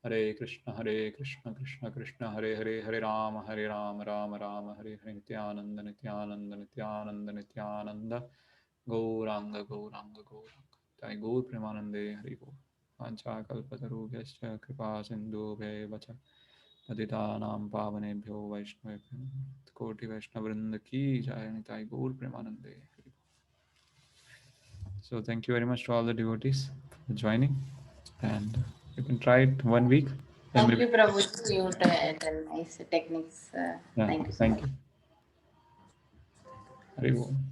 Hare Krishna, Krishna Krishna, Hare Hare, Hare Rama, Rama Rama, Hare Hare, Nityananda, Nityananda, Nityananda, Nityananda, Gauranga, Gauranga, Gauranga. Jai Gaur Premanande, Hare Gaur. Vancha Kalpatarubhyascha Kripa Sindhu Bhavacha पतितानां पावनेभ्यो वैष्णवेभ्यो कोटि वैष्णव वृंद की जय निताई गौर प्रेमानंदे. So thank you very much to all the devotees for joining, and you can try it 1 week. Thank you, Prabhu. You tell nice techniques. Yeah, Thank you so thank much. you. Hari Om.